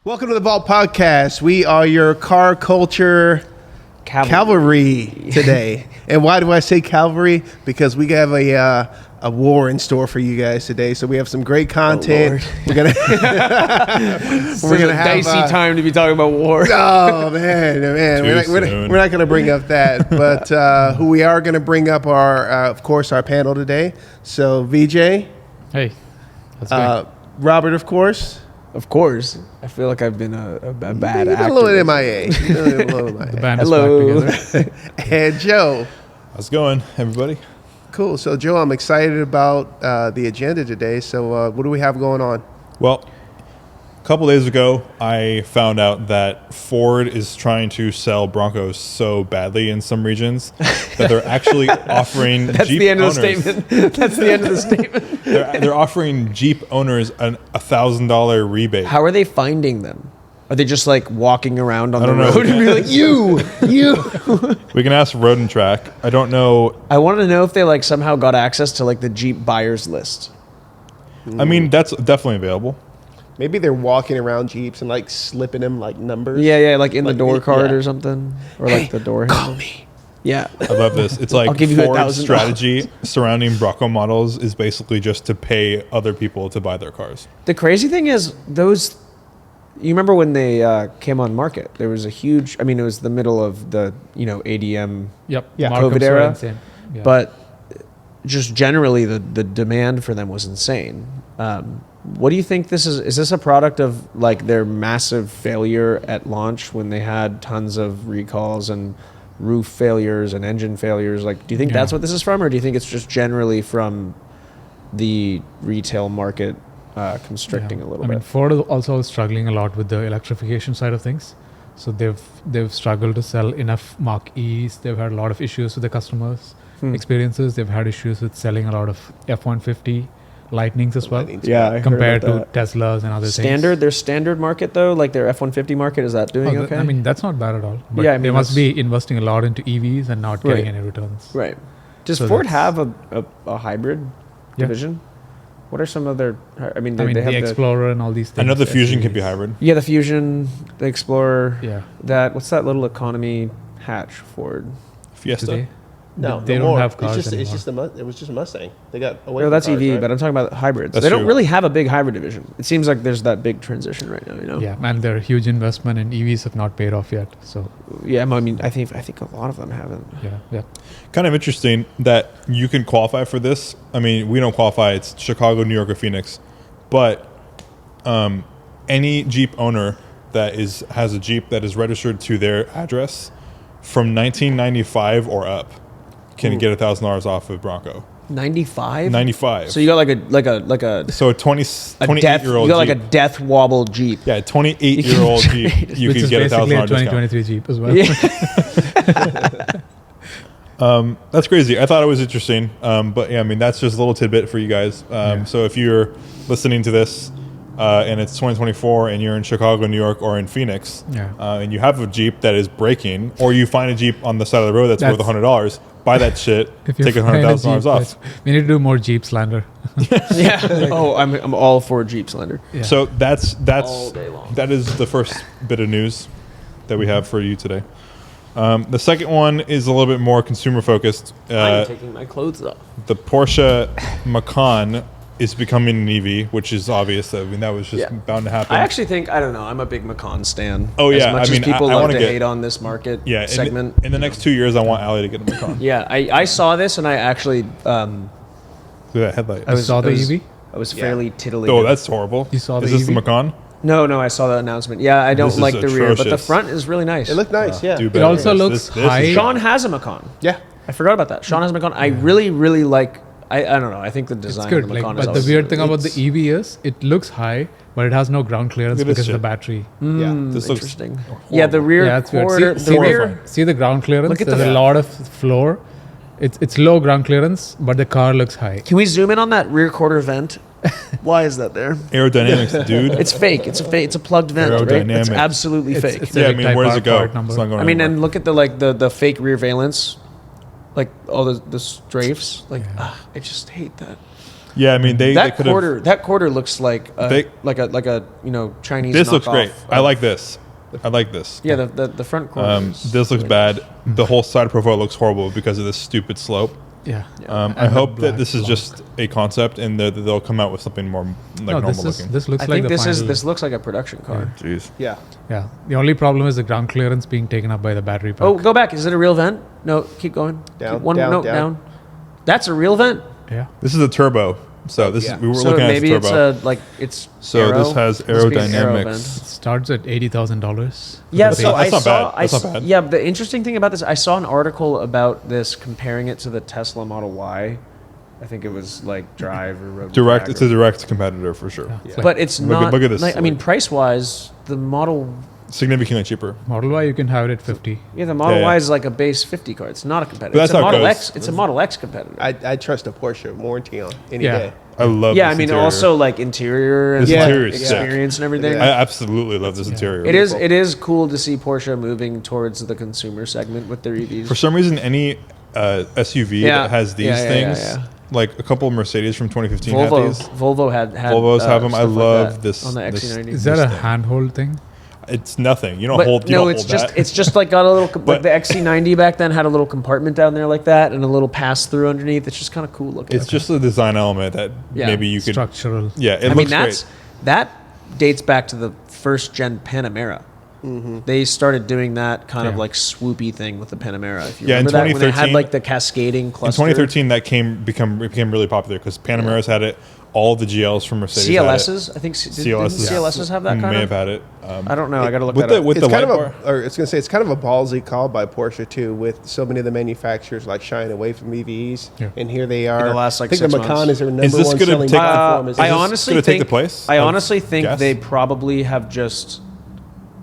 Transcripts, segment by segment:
Welcome to the Valt Podcast. We are your car culture cavalry today. And why do I say cavalry? Because we have a war in store for you guys today. So we have some great content. We're gonna have dicey time to be talking about war. Oh man. We're not gonna bring up that. But who we are gonna bring up are of course our panel today. So VJ. Hey. That's Robert, of course. Of course. I feel like I've been a bad actor. A little MIA. the band Hello. is back together. And Joe. How's it going, everybody? Cool. So, Joe, I'm excited about the agenda today. So, what do we have going on? Well, a couple days ago, I found out that Ford is trying to sell Broncos so badly in some regions that they're actually offering That's Jeep the end owners. of the statement. That's the end of the statement. They're offering Jeep owners an $1,000 rebate. How are they finding them? Are they just like walking around on the don't know. road and be like, you? We can ask Road and Track. I don't know. I want to know if they like somehow got access to like the Jeep buyers list. I mean, that's definitely available. Maybe they're walking around Jeeps and like slipping them like numbers. Yeah, like in Like, the door card yeah. or something, or like the door handle. Call me. Yeah. I love this. It's I'll like give you Ford's $1,000. strategy surrounding Bronco models is basically just to pay other people to buy their cars. The crazy thing is those. You remember when they came on market? There was a huge. I mean, it was the middle of the ADM. Yep. Yeah. Markups COVID were era. insane. Yeah. But just generally, the demand for them was insane. What do you think this is? Is this a product of like their massive failure at launch when they had tons of recalls and roof failures and engine failures? Like, do you think that's what this is from, or do you think it's just generally from the retail market constricting a little I bit? mean, Ford is also struggling a lot with the electrification side of things. So they've struggled to sell enough Mach-E's. They've had a lot of issues with the customers' experiences. They've had issues with selling a lot of F-150 Lightnings as well. Lightnings. Yeah, I heard compared to about that. Teslas and other Standard, things. their standard market though, like their F-150 market, is that doing okay? I mean, that's not bad at all. But Yeah, I mean, they must that's- be investing a lot into EVs and not getting Right. any returns. right. Does So Ford that's- have a hybrid division? What are some of their? I mean, they the have Explorer and all these things. I know the Fusion can be SUVs. hybrid. Yeah, the Fusion, the Explorer. Yeah. What's that little economy hatch Ford? Fiesta. Today. No, They no don't more. have cars It's anymore. just it was just a Mustang. They got away. No, from that's cars, EV, right? but I'm talking about hybrids. That's They don't true. really have a big hybrid division. It seems like there's that big transition right now. Yeah, and their huge investment in EVs have not paid off yet. So Yeah, I mean, I think a lot of them haven't. yeah. Kind of interesting that you can qualify for this. I mean, we don't qualify. It's Chicago, New York, or Phoenix. But any Jeep owner that has a Jeep that is registered to their address from 1995 or up can get $1,000 off of Bronco. 95. 95. So you got like a So a death. 28-year-old You got like Jeep. a death wobble Jeep. Yeah, 28-year-old Jeep. You Which can is get a basically a $1,000 discount. 2023 Jeep as well. Yeah. That's crazy. I thought it was interesting. But yeah, I mean, that's just a little tidbit for you guys. So if you're listening to this and it's 2024 and you're in Chicago, New York, or in Phoenix, and you have a Jeep that is breaking, or you find a Jeep on the side of the road that's worth $100, buy that shit, If you're take buying a $100,000 Jeep, off. we need to do more Jeep slander. Yeah. Oh, I'm all for Jeep slander. Yeah. So that's All day long. that is the first bit of news that we have for you today. The second one is a little bit more consumer focused. I'm taking my clothes off. The Porsche Macan is becoming an EV, which is obvious. I mean, that was just bound to happen. I actually think I don't know. I'm a big Macan stan. Oh, yeah, As much I mean, as people I love wanna to get- hate on this market yeah, segment. in the next 2 years, I want Ali to get a Macan. Yeah, I saw this and I actually Look at that headlight. You saw the EV? I was fairly titillated. Oh, that's horrible. You saw Is the this the EV? Macan? No, I saw the announcement. Yeah, I don't This is like the rear, but the atrocious. front is really nice. It looked nice. Yeah. Do It better. also This- looks this is- high. Sean has a Macan. Yeah. I forgot about that. Sean has a Macan. I really, really like. I don't know. I think the It's design good. of the Like, Macan is but the always weird thing about the it's- EV is it looks high, but it has no ground clearance Look at this because of the shit. battery. Yeah. This looks interesting. Yeah, the rear Yeah, it's weird. quarter. See The the, rear. see the ground clearance? Look at There's the- a lot of floor. It's low ground clearance, but the car looks high. Can we zoom in on that rear quarter vent? Why is that there? Aerodynamics, dude. It's fake. It's a plugged vent, right? It's Aerodynamic. absolutely It's- fake. it's yeah, I Civic mean, Type where does R it go? part number. It's not going I mean, anywhere. and look at the fake rear valence, like all the strafes. Like, I just hate that. Yeah, I mean they That could have. quarter looks like They- like a Chinese. This looks knockoff great. I of- like this. I like this. Yeah, the front quarter. is This looks really bad. nice. The whole side profile looks horrible because of this stupid slope. Yeah. I And the hope that black this is block. just a concept and that they'll come out with something more like No, normal this looking. this looks I like think the final. this looks like a production car. Jeez. Yeah. Yeah. The only problem is the ground clearance being taken up by the battery pack. Oh, go back. Is it a real vent? No, keep going. Down, Keep one down, note down. down. That's a real vent. Yeah. This is a turbo. So this Yeah. is we were So looking at maybe this it's turbo. it's So aero. this has Must be an aero aerodynamics. vent. It starts at $80,000. Yeah, That's so not- I that's not saw. bad. That's not bad. Yeah, the interesting thing about this, I saw an article about this comparing it to the Tesla Model Y. I think it was like Drive or Road. Direct. Drag It's or- a direct competitor for sure. It's but it's Look at- not. look at this, Like, I mean, like- price wise, the Model Significantly cheaper. Model Y, you can have it at 50. Yeah, the Model Yeah, yeah. Y is like a base 50 car. It's not a competitor. But that's it's a how it Model goes. X. It's a Model X competitor. I trust a Porsche warranty on any Yeah. day. I love. yeah, this I mean, interior. also like interior and This like interior is sick. experience and everything. I absolutely love this interior. It is cool to see Porsche moving towards the consumer segment with their EVs. For some reason, any SUV Yeah. that has these Yeah, yeah, things, yeah, yeah. like a couple of Mercedes from 2015 had these. Volvo had Volvos have them. I stuff like love that this- on the this- XC90. Is that This a thing. handhold thing? It's nothing. You don't But hold. You no, don't it's hold just that. it's just like got a little like But- the XC90 back then had a little compartment down there like that and a little pass through underneath. It's just kind of cool looking. It's just a design element that Yeah. maybe you could. Structural. Yeah, it I looks mean that's great. that dates back to the first gen Panamera. They started doing that kind of Yeah. like swoopy thing with the Panamera. If you Yeah, in remember that when they had 2013 like the cascading In cluster. 2013, that became really popular because Panameras had it. All the GLs from Mercedes CLSs, I think CLSs, didn't CLSs have that may kind have of. had it. I don't know. I got to look with that the up. with It's the kind light of bar. a, or it's gonna say it's kind of a ballsy call by Porsche too, with so many of the manufacturers like shying away from EVs, Yeah. and here they are. the last, like, I think the 6 Macan months. is their number Is this one gonna selling take- platform. Is I this- honestly gonna take think the place I of honestly think gas? they probably have just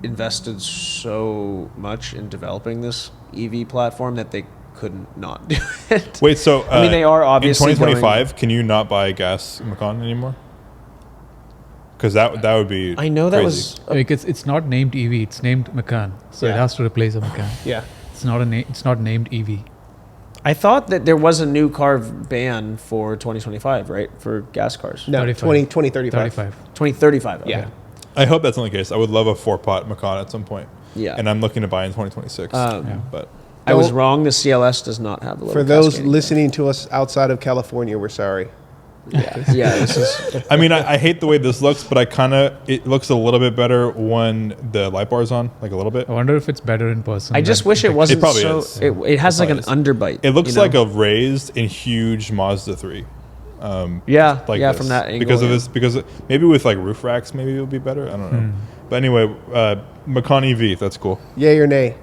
invested so much in developing this EV platform that they couldn't not do it. Wait, so I mean, they are obviously in 2025. Can you not buy a gas Macan anymore? Because that would be. I know that crazy. was Like it's not named EV, it's named Macan. So it Yeah. has to replace a Macan. Yeah. It's not it's not named EV. I thought that there was a new car ban for 2025, right? For gas cars. No, 35. 2035. 35. 2035. Okay. Yeah. I hope that's not the case. I would love a 4-pot Macan at some point. Yeah. And I'm looking to buy in 2026. Um, Yeah. But I was Well- wrong. The CLS does not have the little For those cascading listening to us outside of California, we're sorry. thing. Yeah, this is I mean, I hate the way this looks, but it looks a little bit better when the light bar is on, like a little bit. I wonder if it's better in person. I just than wish it picture. wasn't probably so. is. It has like an probably underbite. It looks you know? like a raised and huge Mazda 3. yeah, Like yeah, this. from that angle. because of yeah. this, because maybe with like roof racks, maybe it would be better. I don't know. But anyway, Macan EV, that's cool. Yay or nay?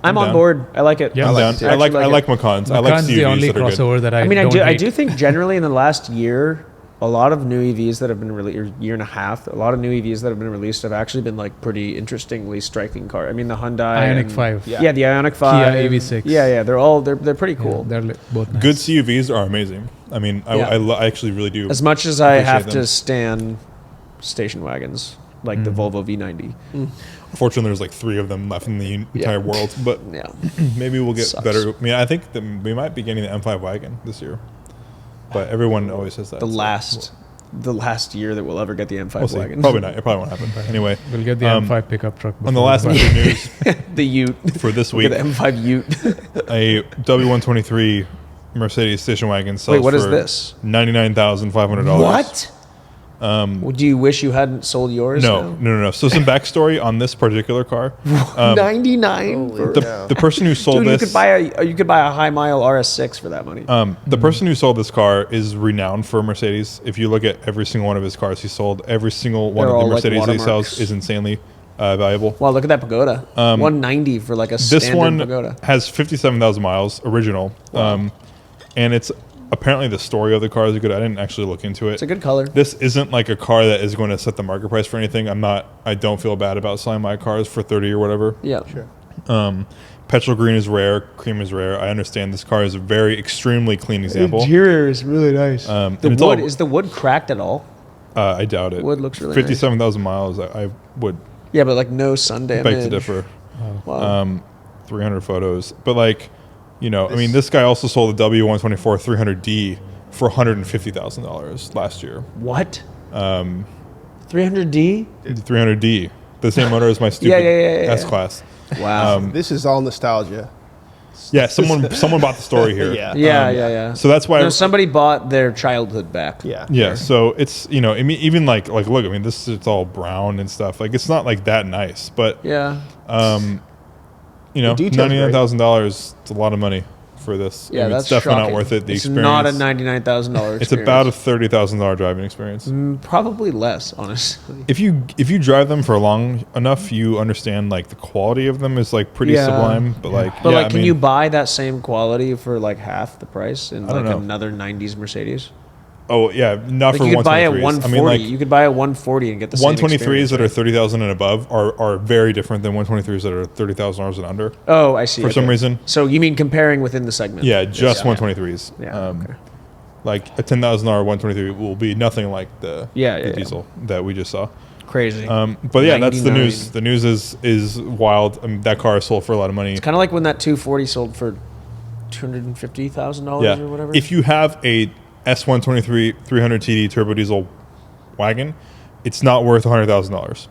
I'm on down. board. I like it. Yeah. I'm I down. like it. I like actually I like like Macans. I like Macan's CUVs the only that are good. crossover that I I mean, don't I hate. do think generally in the last year, a lot of new EVs that have been released, or year and a half, a lot of new EVs that have been released have actually been like pretty interestingly striking car. I mean, the Hyundai Ioniq and- 5. Yeah. The Ioniq 5, EV6. Yeah, they're pretty cool. Yeah, they're both nice. Good CUVs are amazing. I mean, Yeah. I actually really do. As much as I Appreciate have them. to stand station wagons like the Volvo V90. Fortunately, there's like 3 of them left in the entire world, but Yeah. maybe we'll get Sucks. better. I mean, I think that we might be getting the M5 wagon this year, but everyone always says that. The so last year that we'll ever get the M5 we'll see. wagon. Probably not. It probably won't happen. Anyway, We'll get the M5 pickup truck. on the before last the bit of news the Ute. for this We'll week, get the M5 Ute. a W123 Mercedes station wagon sells Wait, what is for this? $99,500. What? Well, do you wish you hadn't sold yours? No. So some backstory on this particular car. 99. Holy The, cow. the person who sold Dude, this, you could buy a high mile RS6 for that money. the person who sold this car is renowned for Mercedes. If you look at every single one of his cars he sold, every single one They're of the all, like, Mercedes that he watermarks. sells is insanely valuable. Wow, look at that pagoda. 190 for like a This standard one pagoda. has 57,000 miles original, and it's apparently the story of the car is good. I didn't actually look into it. It's a good color. This isn't like a car that is going to set the market price for anything. I don't feel bad about selling my cars for 30 or whatever. Yeah. Sure. Petrol green is rare, cream is rare. I understand this car is a very extremely clean example. Interior is really nice. And The it's wood all- is the wood cracked at all? I doubt it. Wood looks really 57,000 miles. I would Yeah, but like no sun damage. beg to differ. Wow. 300 photos, but like, I mean, this guy also sold a W124 300D for $150,000 last year. What? 300D? 300D, the same motor as my stupid S Class. Wow. This is all nostalgia. Yeah, someone bought the story here. Yeah. Yeah. So that's why No, somebody bought their childhood back. Yeah. Yeah, so it's I mean, even like look, I mean, it's all brown and stuff. Like it's not like that nice, but Yeah. The detail's $99,000 is a lot of money for this. Yeah, I mean, that's it's definitely shocking. not worth it. The it's experience. not a $99,000 It's about a $30,000 driving experience. probably less, honestly. If you drive them for long enough, you understand like the quality of them is like pretty Yeah. sublime. But like, But yeah, like, I can mean, you buy that same quality for like half the price in I don't like know. another '90s Mercedes? Oh yeah, not Like for you could buy a 123s. 140. I mean, like You could buy a 140 and get the same 123s that are experience, right? 30,000 and above are very different than 123s that are $30,000 and under. Oh, I see. For some reason. So you mean comparing within the segment? Yeah, just 123s. Yeah. Okay. Like a $10,000 123 will be nothing like the Yeah. diesel that we just saw. Crazy. But yeah, that's the 99. news. The news is wild. I mean, that car is sold for a lot of money. Kind of like when that 240 sold for $250,000 Yeah. or whatever. If you have a S123 300 TD turbo diesel wagon, it's not worth $100,000.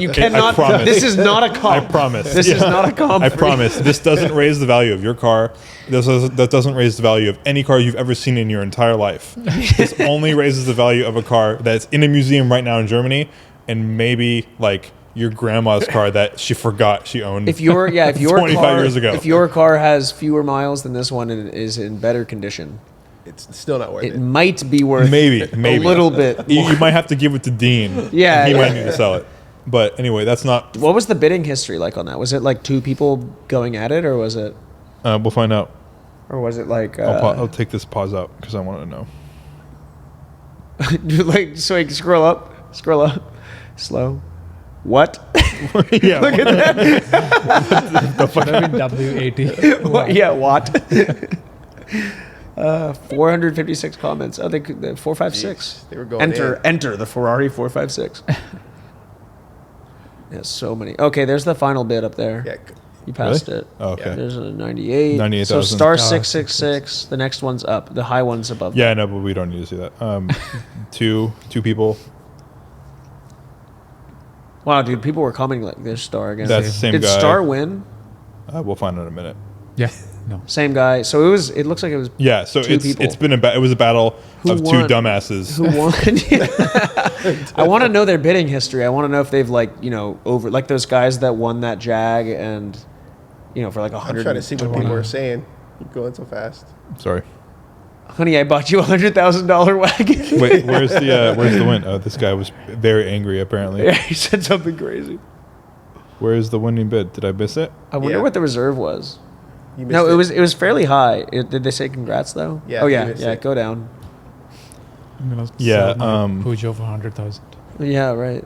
you cannot. I promise. This is not a comp. I promise. This is not a comp. I promise. This doesn't raise the value of your car. That doesn't raise the value of any car you've ever seen in your entire life. This only raises the value of a car that's in a museum right now in Germany, and maybe like your grandma's car that she forgot she owned. If your 25 car, years ago. if your car has fewer miles than this one and is in better condition, It's still not worth it it. might be worth maybe a little bit. You, more. you might have to give it to Dean. Yeah, and he yeah. might need to sell it. But anyway, that's not. What was the bidding history like on that? Was it like two people going at it, or was it We'll find out. like I'll take this pause out because I want to know. like so? Like, scroll up, slow. What? Yeah. Look at that. Should have been W80. What? Yeah, what? 456 comments. Oh, they 456. They were going Enter the Ferrari 456. Yeah, so many. Okay, there's the final bid up there. Yeah. You passed Really? it. Oh, okay. There's a 98. 98,000. So star Ah, 666. The next one's up. The high one's above. Yeah, I know, but we don't need to see that. Two people. Wow, dude, people were commenting like there's Star again. That's the same Did guy. Star win? We'll find out in a minute. Yeah. No. Same guy. So it looks like it was Yeah, so Two people. it's been it was a battle Who of won? two dumbasses. who won. I want to know their bidding history. I want to know if they've over like those guys that won that Jag and for like I'm 100. trying to see what people are saying. You're going so fast. Sorry. Honey, I bought you $100,000 wagon. Wait, where's the win? Oh, this guy was very angry apparently. Yeah, he said something crazy. Where's the winning bid? Did I miss it? I wonder Yeah. what the reserve was. You missed No, it was fairly high. Did they say congrats though? Yeah, Oh you yeah, missed yeah. it. Go down. I'm gonna Yeah, sell my Peugeot for 100,000. Yeah, right.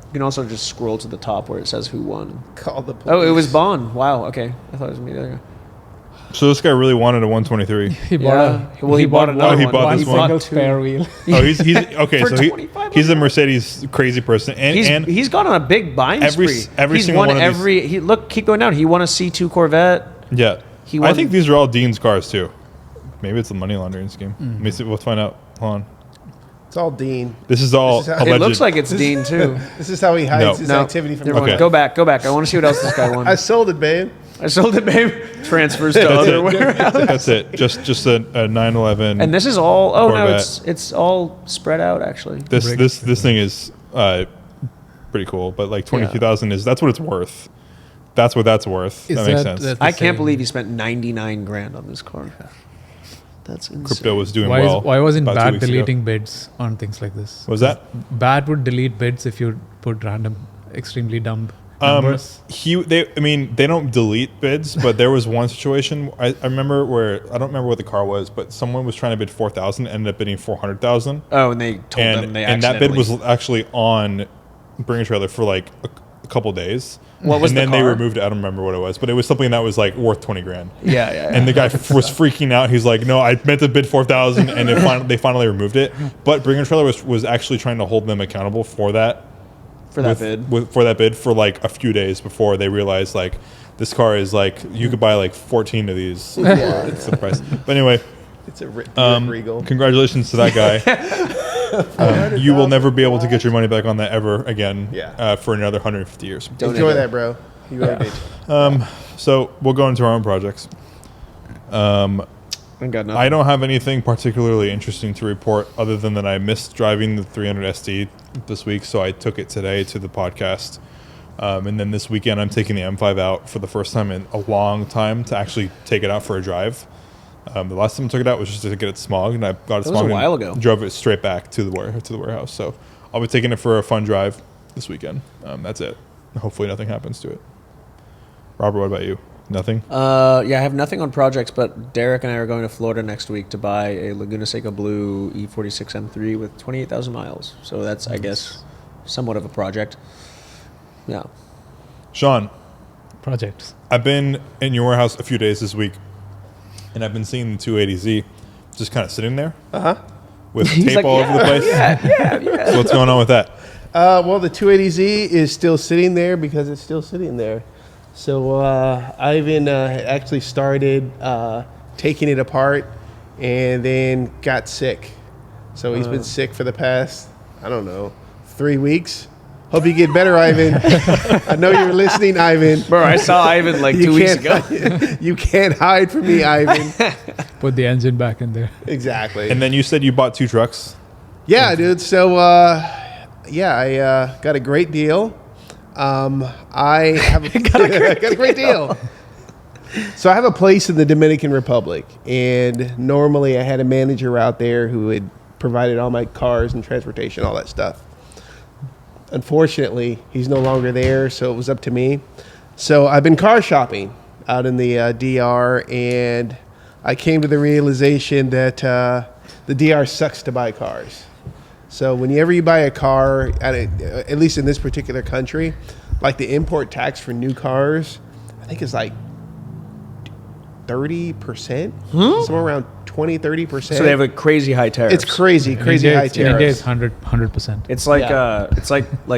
You can also just scroll to the top where it says who won. Call the police. Oh, it was Bond. Wow. Okay, I thought it was me. There. So this guy really wanted a 123. He Yeah. Well, he bought another Oh, he one. bought one this one? single two. spare wheel. Oh, he's okay. For So $2,500. he's a Mercedes crazy person, and He's gone on a big buying Every spree. s- every he's single won one of these- every. He keep going down. He won a C2 Corvette. yeah, He I won- think these are all Dean's cars too. Maybe it's a money laundering scheme. Let me see. We'll find out. Hold on. It's all Dean. This is all This is how- alleged. It looks like it's Dean too. This is how he hides his No, activity from never mind. Okay. Go back. Go back. I want to see what else this guy won. I sold it, babe. I sold it, babe. Transfers to That's other it. warehouse. That's it. Just a 911. And this is all. Oh no, Corvette. it's all spread out actually. this thing is pretty cool, but like 22,000 that's what it's worth. That's what that's worth. Is that makes that- sense. that- I can't same. believe he spent 99 grand on this car. That's insane. Crypto was doing Why, well. why wasn't about 2 Bad weeks ago. deleting bids on things like this? What was that? Bad would delete bids if you put random, extremely dumb numbers. They don't delete bids, but there was one situation I remember where I don't remember what the car was, but someone was trying to bid 4,000, ended up bidding 400,000, Oh, and they told them they and that bid was accidentally- actually on Bring a Trailer for like a couple days. What was and the then they car? removed it. I don't remember what it was, but it was something that was like worth 20 grand. Yeah. And the guy was freaking out. He's like, "No, I meant to bid 4,000," and they finally removed it. But Bring a Trailer was actually trying to hold them accountable for that. for that bid. For that bid for like a few days before they realized like This car is like you could buy like 14 of these. It's the price. But anyway, It's a Regal. congratulations to that guy. You will never be able to get your money back on that ever again. For another 150 years. Enjoy that, bro. You really did. So we'll go into our own projects. I got nothing. I don't have anything particularly interesting to report other than that I missed driving the 300 ST this week, so I took it today to the podcast. And then this weekend I'm taking the M5 out for the first time in a long time to actually take it out for a drive. The last time I took it out was just to get it smogged, and I got it That was smogged a while and ago. drove it straight back to the warehouse. So I'll be taking it for a fun drive this weekend. That's it. Hopefully nothing happens to it. Robert, what about you? Nothing? I have nothing on projects, but Derek and I are going to Florida next week to buy a Laguna Seca Blue E46 M3 with 28,000 miles. So that's, I guess, somewhat of a project. Yeah. Sean, Projects. I've been in your warehouse a few days this week, and I've been seeing the 280Z just kind of sitting there with tape all over the place. Yeah. So what's going on with that? Well, the 280Z is still sitting there because it's still sitting there. So Ivan actually started taking it apart and then got sick. So he's been sick for the past, 3 weeks. Hope you get better, Ivan. I know you're listening, Ivan. Bro, I saw Ivan like 2 weeks ago. You can't hide from me, Ivan. Put the engine back in there. Exactly. And then you said you bought 2 trucks. Yeah, dude. So, I got a great deal. I have got a great deal. So I have a place in the Dominican Republic, and normally I had a manager out there who had provided all my cars and transportation, all that stuff. Unfortunately, he's no longer there, so it was up to me. So I've been car shopping out in the DR, and I came to the realization that the DR sucks to buy cars. So whenever you buy a car, at least in this particular country, like the import tax for new cars, I think it's like 30%, somewhere around 20-30%. So they have a crazy high tariff. It's crazy high In India, tariffs. it's 100%. It's like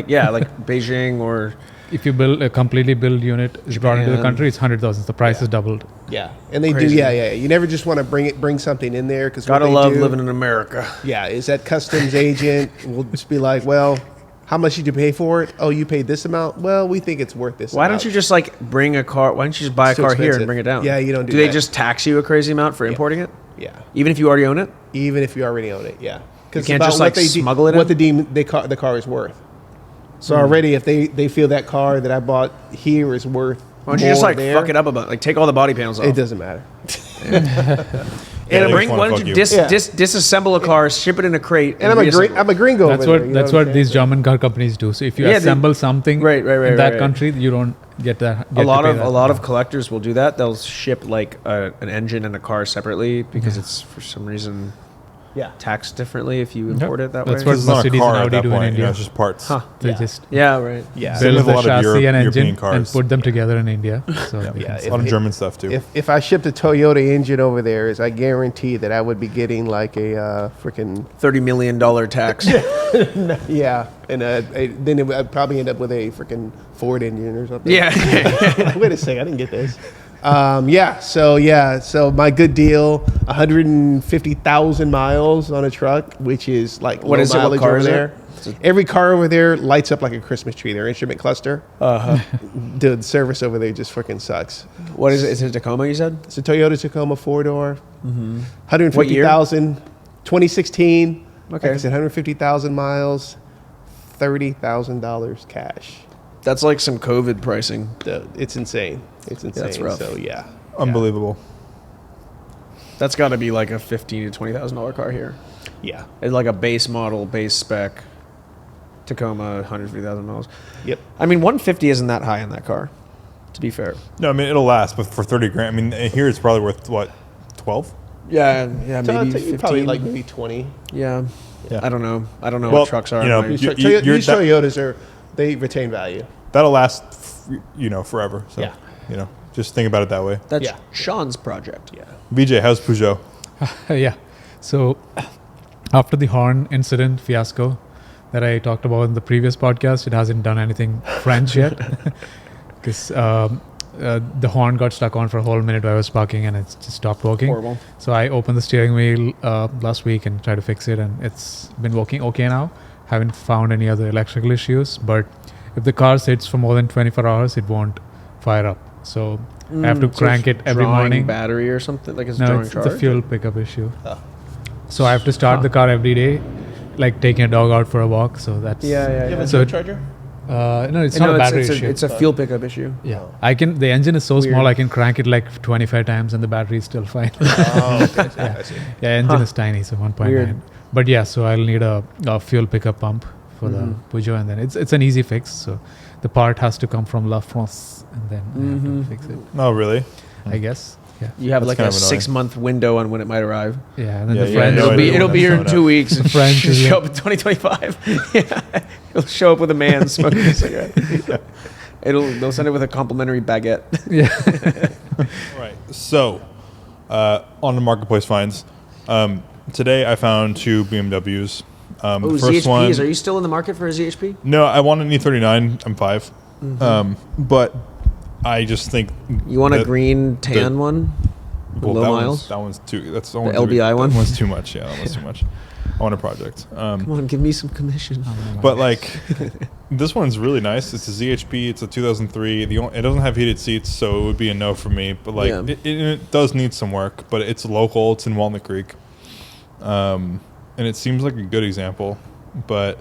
Yeah. like Beijing or If you build a completely built unit, is brought into the Japan. country, it's 100,000. The price is doubled. Yeah, and they Crazy. do. Yeah. You never just want to bring something in there because gotta love living in America. Yeah, is that customs agent will just be like, well, how much did you pay for it? Oh, you paid this amount. Well, we think it's worth this. Why amount. don't you just like bring a car? Why don't you just buy a It's too car here expensive. and bring it down? Yeah, you don't do Do they that. just tax you a crazy amount for importing it, Yeah, even if you already own it? even if you already own it. Yeah, You can't just, like, smuggle it What in? the car is worth. So already, if they feel that car that I bought here is worth, Why don't you just more like there, fuck it up about like take all the body panels off? It doesn't matter. Yeah, they bring just wanna why don't fuck you you. disassemble a car, ship it in a crate, And I'm a reassemble it. gringo. That's over what there, you that's know what I'm these saying? German car companies do. So if you Yeah, they- assemble something Right, in that right. country, you don't get that. A lot of collectors will do that. They'll ship like an engine and a car separately because it's for some reason Yeah. taxed differently if you import it that That's way. what It's not a Mercedes car and at Audi that do in point. India. It's just parts. Huh. They Yeah. just Yeah, right. Yeah. Same build with a the lot of chassis Europe- and European engine cars. and put them together in India. So they Yeah, can A lot of German stuff too. If I shipped a Toyota engine over there, I guarantee that I would be getting like a freaking $30 million tax. yeah, and then I'd probably end up with a freaking Ford engine or something. Yeah. Wait a second, I didn't get this. So my good deal, 150,000 miles on a truck, which is like What low is it? What mileage car over is it? there. Every car over there lights up like a Christmas tree. Their instrument cluster. Dude, the service over there just freaking sucks. What is it? Is it a Tacoma, you said? It's a Toyota Tacoma 4-door. Mm-hmm. What year? 150,000, 2016. Okay. Like I said, 150,000 miles, $30,000 cash. That's like some COVID pricing. Dude, it's insane. It's insane. That's rough. So yeah. Unbelievable. That's got to be like a $15,000 to $20,000 car here. Yeah. It's like a base model, base spec Tacoma, 150,000 miles. Yep. I mean, 150 isn't that high in that car, to be fair. No, I mean it'll last, but for 30 grand, I mean here it's probably worth what, 12? Yeah, So maybe I'd say 15. probably like maybe 20. Yeah. Yeah. I don't know. I don't know Well, what trucks are. you know, Like- These You- Toy- you're these that- Toyotas they retain value. That'll last, forever. So, Yeah. just think about it that way. that's yeah. Sean's project. Yeah. VJ, how's Peugeot? yeah. So after the horn incident fiasco that I talked about in the previous podcast, it hasn't done anything French yet. Because the horn got stuck on for a whole minute while I was parking, and it just stopped working. Horrible. So I opened the steering wheel last week and tried to fix it, and it's been working okay now. Haven't found any other electrical issues, but if the car sits for more than 24 hours, it won't fire up. So I have to crank it every morning. Battery or something like it's No, drawing it's charge. a fuel pickup issue. So I have to start the car every day, like taking a dog out for a walk. So that's Yeah. a So- charger? no, it's not a battery issue. It's a fuel pickup issue. Yeah, I can. The engine is so Weird. small, I can crank it like 25 times, and the battery is still fine. Oh, okay. I see. Yeah, engine is tiny, so 1.9. Weird. But yeah, so I'll need a fuel pickup pump for the Peugeot, and then it's an easy fix. So the part has to come from La France, and then I have to fix it. Oh, really? I guess. Yeah. You have That's like a kind of annoying. 6-month window on when it might arrive. Yeah, and then Yeah, the yeah, friend. no it'll idea be when here in that's 2 showing weeks. The French is Show yeah. up in 2025. Yeah, he'll show up with a man smoking a cigarette. They'll send it with a complimentary baguette. All right. So, on the marketplace finds, today I found 2 BMWs. Oh, The first ZHPs. one. Are you still in the market for a ZHP? No, I want an E39 M5. But I just think You want a that- green tan one? well, low that miles? That one's too. That's the LBI one? That one's too much. Yeah, that one's too much. I want a project. Come on, give me some commission. But like, this one's really nice. It's a ZHP. It's a 2003. It doesn't have heated seats, so it would be a no for me. But like, Yeah. it does need some work. But it's local. It's in Walnut Creek, and it seems like a good example. But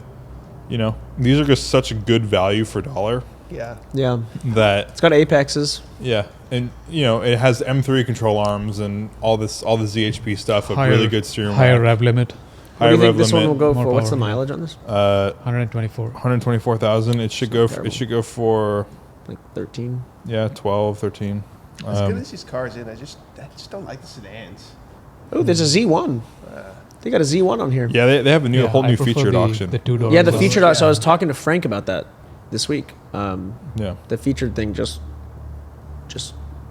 these are just such a good value for dollar Yeah. Yeah, that it's got apexes. yeah, and it has M3 control arms and all the ZHP stuff. A really good steering wheel. Higher rev limit, What do you Higher think rev this one will limit. go More for? What's the power. mileage on this? 124. 124,000. It should go. terrible. It should go for Like 13. 12, 13. As good as these cars in, I just don't like the sedans. Oh, there's a Z1. They got a Z1 on here. Yeah, they have a Yeah, whole I new prefer featured the, auction. The 2-door. Yeah, the as featured. well. So I was talking to Frank about that this week. Yeah, The featured thing just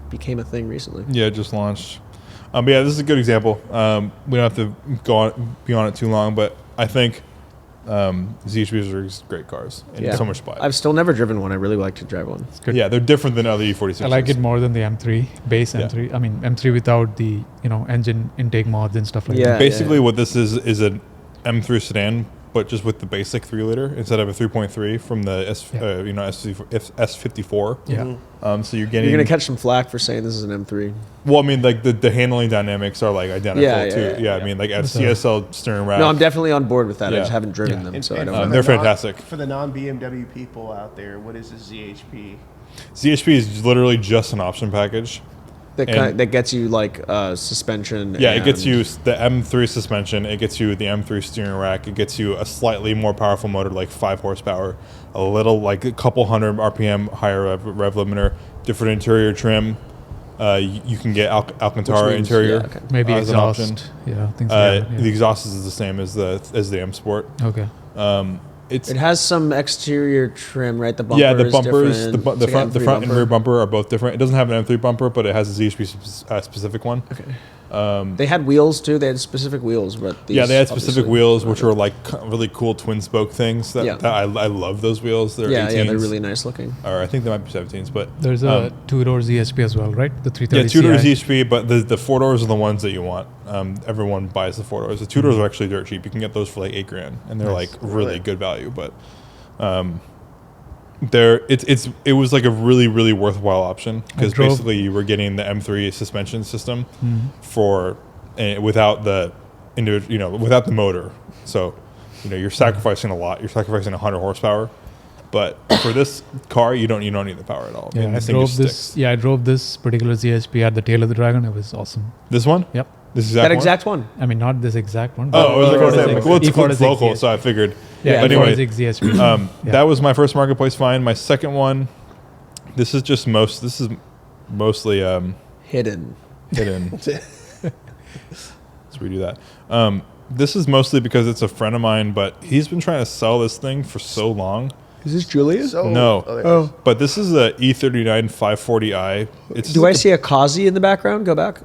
became a thing recently. yeah, it just launched. But yeah, this is a good example. We don't have to be on it too long, but I think ZHPs are just great cars and Yeah. so much spot. I've still never driven one. I really like to drive one. It's good. Yeah, they're different than other E46s. I like it more than the M3 base Yeah. M3. I mean M3 without the engine intake mods and stuff like Yeah. that. Basically, what this is an M3 sedan, but just with the basic 3-liter instead of a 3.3 from the S54. Yeah. So you're getting. You're gonna catch some flack for saying this is an M3. Well, I mean, like the handling dynamics are like identical Yeah, too. yeah. I mean, like at So- CSL steering rack. No, I'm definitely on board with that. I Yeah. just haven't driven Yeah. them, And- so I and don't. for know. the They're non- fantastic. For the non-BMW people out there, what is a ZHP? ZHP is literally just an option package. That gets you like suspension. Yeah, it gets and- you the M3 suspension. It gets you the M3 steering rack. It gets you a slightly more powerful motor, like 5 horsepower, like a couple hundred RPM higher rev limiter, different interior trim. You can get which Alcantara means- interior. yeah, okay. Maybe as an exhaust. option. Yeah, things like that. The Yeah. exhaust is the same as the M Sport. Okay. It's It has some exterior trim, right? The bumper. yeah, the is bumpers, different. the It's like front, the M3 front and bumper. rear bumper are both different. It doesn't have an M3 bumper, but it has a ZHP specific one. Okay. They had wheels too. They had specific wheels, but Yeah, they had these specific obviously wheels, which aren't. are like really cool twin spoke things. That, Yeah. that I love those wheels. They're Yeah, 18s, yeah, they're really nice looking. Or I think they might be 17s, but There's a 2-door ZSP as well, right? The 330. yeah, 2-door CI. ZHP. But the 4-doors are the ones that you want. Everyone buys the 4-doors. The 2-doors are actually dirt cheap. You can get those for like $8,000, and they're Nice. like really Really? good value. But it was like a really worthwhile option because drove- basically you were getting the M3 suspension system Mhm. for without the without the motor. So you're sacrificing a lot. You're sacrificing 100 horsepower. But for this car, you don't need the power at all. Yeah, I this thing drove just this. sticks. Yeah, I drove this particular ZSP at the tail of the Dragon. It was awesome. This one? Yep. This exact That one? exact one. I mean, not this exact one. Oh, I was like, E46. well, it's E46 local, ZSP. so I figured. Yeah, But anyway, E46 ZSP. Yeah. that was my first marketplace find. My second one, this is mostly Hidden. hidden. Let's redo that. This is mostly because it's a friend of mine, but he's been trying to sell this thing for so long. Is this Julius? So, No. there it is. But this is a E39 540i. It's Do I see a Kazi in the background? Go back.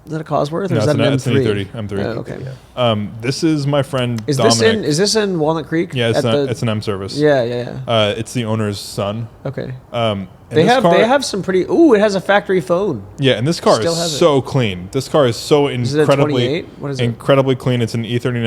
Is that a Cosworth or No, is that an it's an M3? E30. Oh, okay. This is my friend Is Dominic. this in Walnut Creek? Yeah, it's an M service. Yeah. It's the owner's son. Okay. And They this car, have some pretty. Ooh, it has a factory phone. Yeah, and this car Still is has it. so clean. This car is so Is it a incredibly 28? What is it? incredibly clean. It's an E39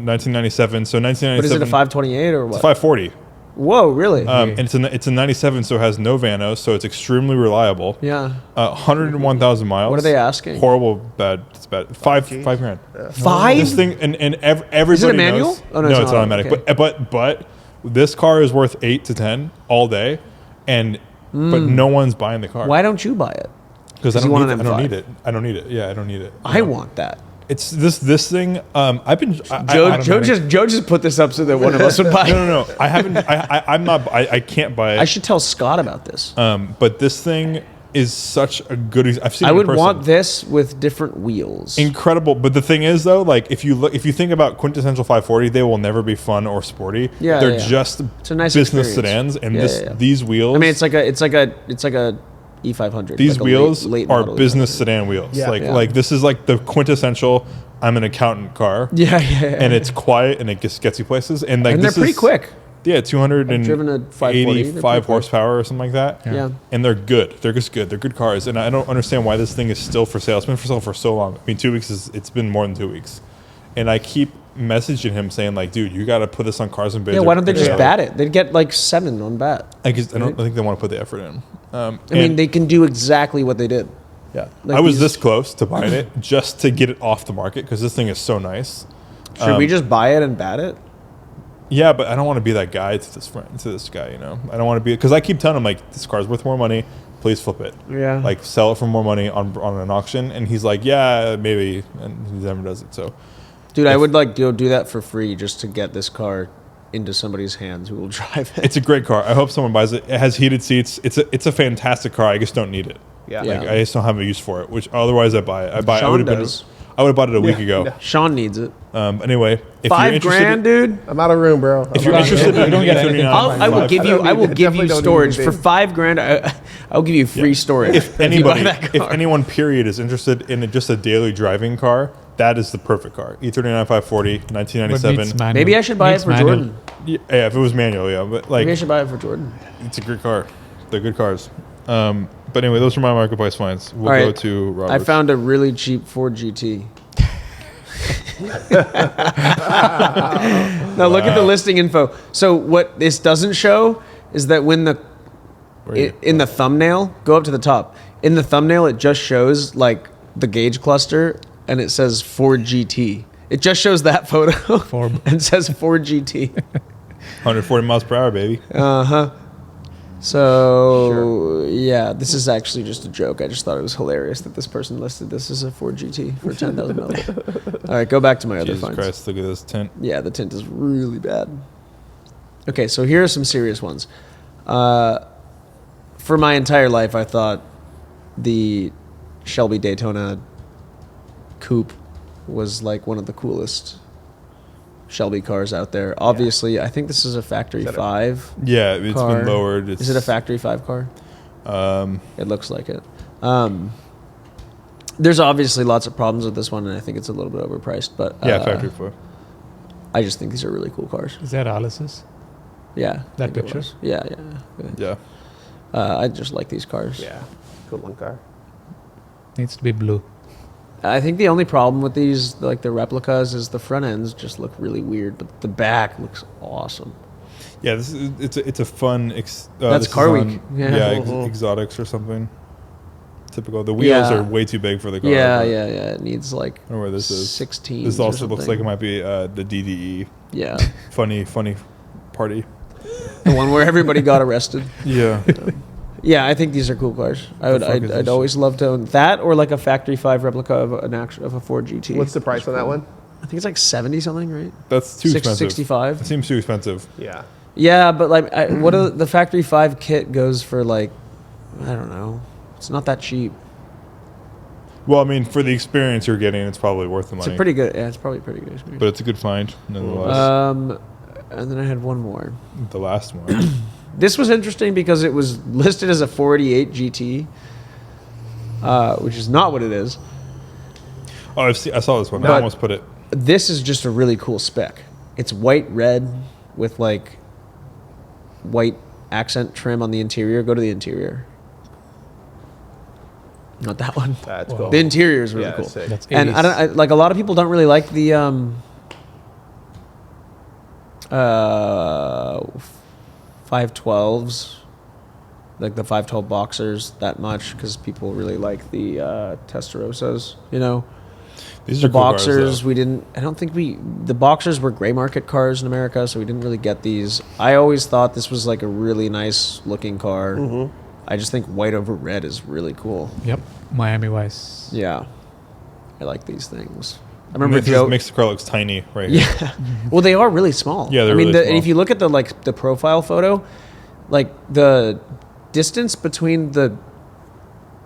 1997. So 1997. What is it? A 528 or what? It's 540. Whoa, really? And it's a 97, so it has no vanos, so it's extremely reliable. yeah. 101,000 miles. What are they asking? Horrible, bad. It's bad. Five grand. Five? This thing and everybody Is it a manual? knows. Oh, no, no, it's it's not. automatic. Okay. But this car is worth 8 to 10 all day, and but no one's buying the car. Why don't you buy it? Because I you don't want need an it. I don't M5. need it. I don't need it. Yeah, I don't need it. I want that. It's this thing. I've been. Joe just put this up so that one of us would buy it. No. I haven't. I'm not. I can't buy it. I should tell Scott about this. But this thing is such a good. I've seen. I it in would person. want this with different wheels. Incredible. But the thing is, though, like if you think about quintessential 540, they will never be fun or sporty. Yeah, they're yeah. just a nice business experience. sedans, and Yeah. these wheels. I mean, it's like a E500. these like a wheels late are model business E500. sedan wheels. Yeah. Like Yeah. like this is like the quintessential. I'm an accountant car. Yeah. And it's quiet and it gets you places. And like And they're this pretty is, quick. Yeah, I've driven a 540. They're pretty 285 quick. horsepower or something like that. Yeah. And they're good. They're just good. They're good cars. And I don't understand why this thing is still for sale. It's been for sale for so long. I mean, 2 weeks it's been more than 2 weeks. And I keep messaging him saying like, dude, you got to put this on Cars and Bids. Yeah, or- why don't they or just sell it. bat it? They'd get like 7 on bat. I don't think they want to put the effort in. I mean, they can do exactly what they did. yeah. like I was these- this close to buying it just to get it off the market because this thing is so nice. Should we just buy it and bat it? Yeah, but I don't want to be that guy to this friend, to this guy. You know, I don't want to be because I keep telling him like this car's worth more money. Please flip it. Yeah. Like sell it for more money on an auction, and he's like, yeah, maybe, and he never does it. So, Dude, I would like do that for free just to get this car into somebody's hands who will drive it. it's a great car. I hope someone buys it. It has heated seats. It's a fantastic car. I just don't need it. Yeah. Yeah. Like, I just don't have a use for it. Which otherwise I buy it. I Sean would have does. bought it a week ago. Sean needs it. Anyway, if you're 5 interested, grand, dude. I'm out of room, bro. if you're interested, you don't get anything. I will give you. I will give Definitely you don't need storage for anything. 5 grand. I'll give you free storage. If you buy anybody, that if car. anyone, period, is interested in just a daily driving car, that is the perfect car. E39 540, But 1997. needs manual. Maybe I should buy it Needs for manual. Jordan. Yeah, if it was manual, yeah, but like Maybe I should buy it for Jordan. it's a great car. They're good cars. But anyway, those are my marketplace finds. We'll All go right. to Robert. I found a really cheap Ford GT. Now look at the listing info. So what this doesn't show is that when in the thumbnail, go up to the top. In the thumbnail, it just shows like the gauge cluster and it says Ford GT. It just shows that photo Ford. and says Ford GT. 140 miles per hour, baby. So yeah, this is actually just a joke. I just thought it was hilarious that this person listed this as a Ford GT for $10,000. All right, go back to my other Jesus finds. Christ, look at this tent. Yeah, the tint is really bad. Okay, so here are some serious ones. For my entire life, I thought the Shelby Daytona Coupe was like one of the coolest Shelby cars out there. Obviously, I think this is a factory 5. Yeah, it's car. been lowered. Is it a factory 5 car? It looks like it. There's obviously lots of problems with this one, and I think it's a little bit overpriced. But Yeah, factory 4. I just think these are really cool cars. Is that Alice's? Yeah, I That think it picture? was. Yeah. Yeah. I just like these cars. Yeah. Cool one car. Needs to be blue. I think the only problem with these, like the replicas, is the front ends just look really weird, but the back looks awesome. Yeah, this is it's a fun. That's this is Car on- Week. Yeah. Exotics or something. Typical. The wheels Yeah. are way too big for the car. Yeah. but- It needs like I don't know where this is. 16. This also looks like it might be the DDE. Yeah, Funny party. the one where everybody got arrested. Yeah. Yeah, I think these are cool cars. fuck is I'd this? always love to own that or like a factory 5 replica of of a Ford GT. What's the price on that one? I think it's like 70 something, right? That's too expensive. 65. It seems too expensive. Yeah. Yeah, but like, what are the factory 5 kit goes for like, I don't know. It's not that cheap. Well, I mean, for the experience you're getting, it's probably worth the It's money. a pretty good. Yeah, it's probably a pretty good experience. But it's a good find, nonetheless. And then I had one more. The last one. This was interesting because it was listed as a 488 GT, which is not what it is. Oh, I saw this one. I But- almost put it. This is just a really cool spec. It's white red with like white accent trim on the interior. Go to the interior. Not that one. That's Wow. cool. The interior is really Yeah, cool. sick. That's And 80s. like a lot of people don't really like the 512s, like the 512 boxers that much because people really like the Testarossas, you know. These The are cool cars, boxers, though. the boxers were gray market cars in America, so we didn't really get these. I always thought this was like a really nice looking car. Mm-hmm. I just think white over red is really cool. Yep, Miami Vice. Yeah. I like these things. I I mean, remember it just Joe. makes the car looks tiny right here. Yeah. Well, they are really small. Yeah, they're I mean, really and small. if you look at the profile photo, like the distance between the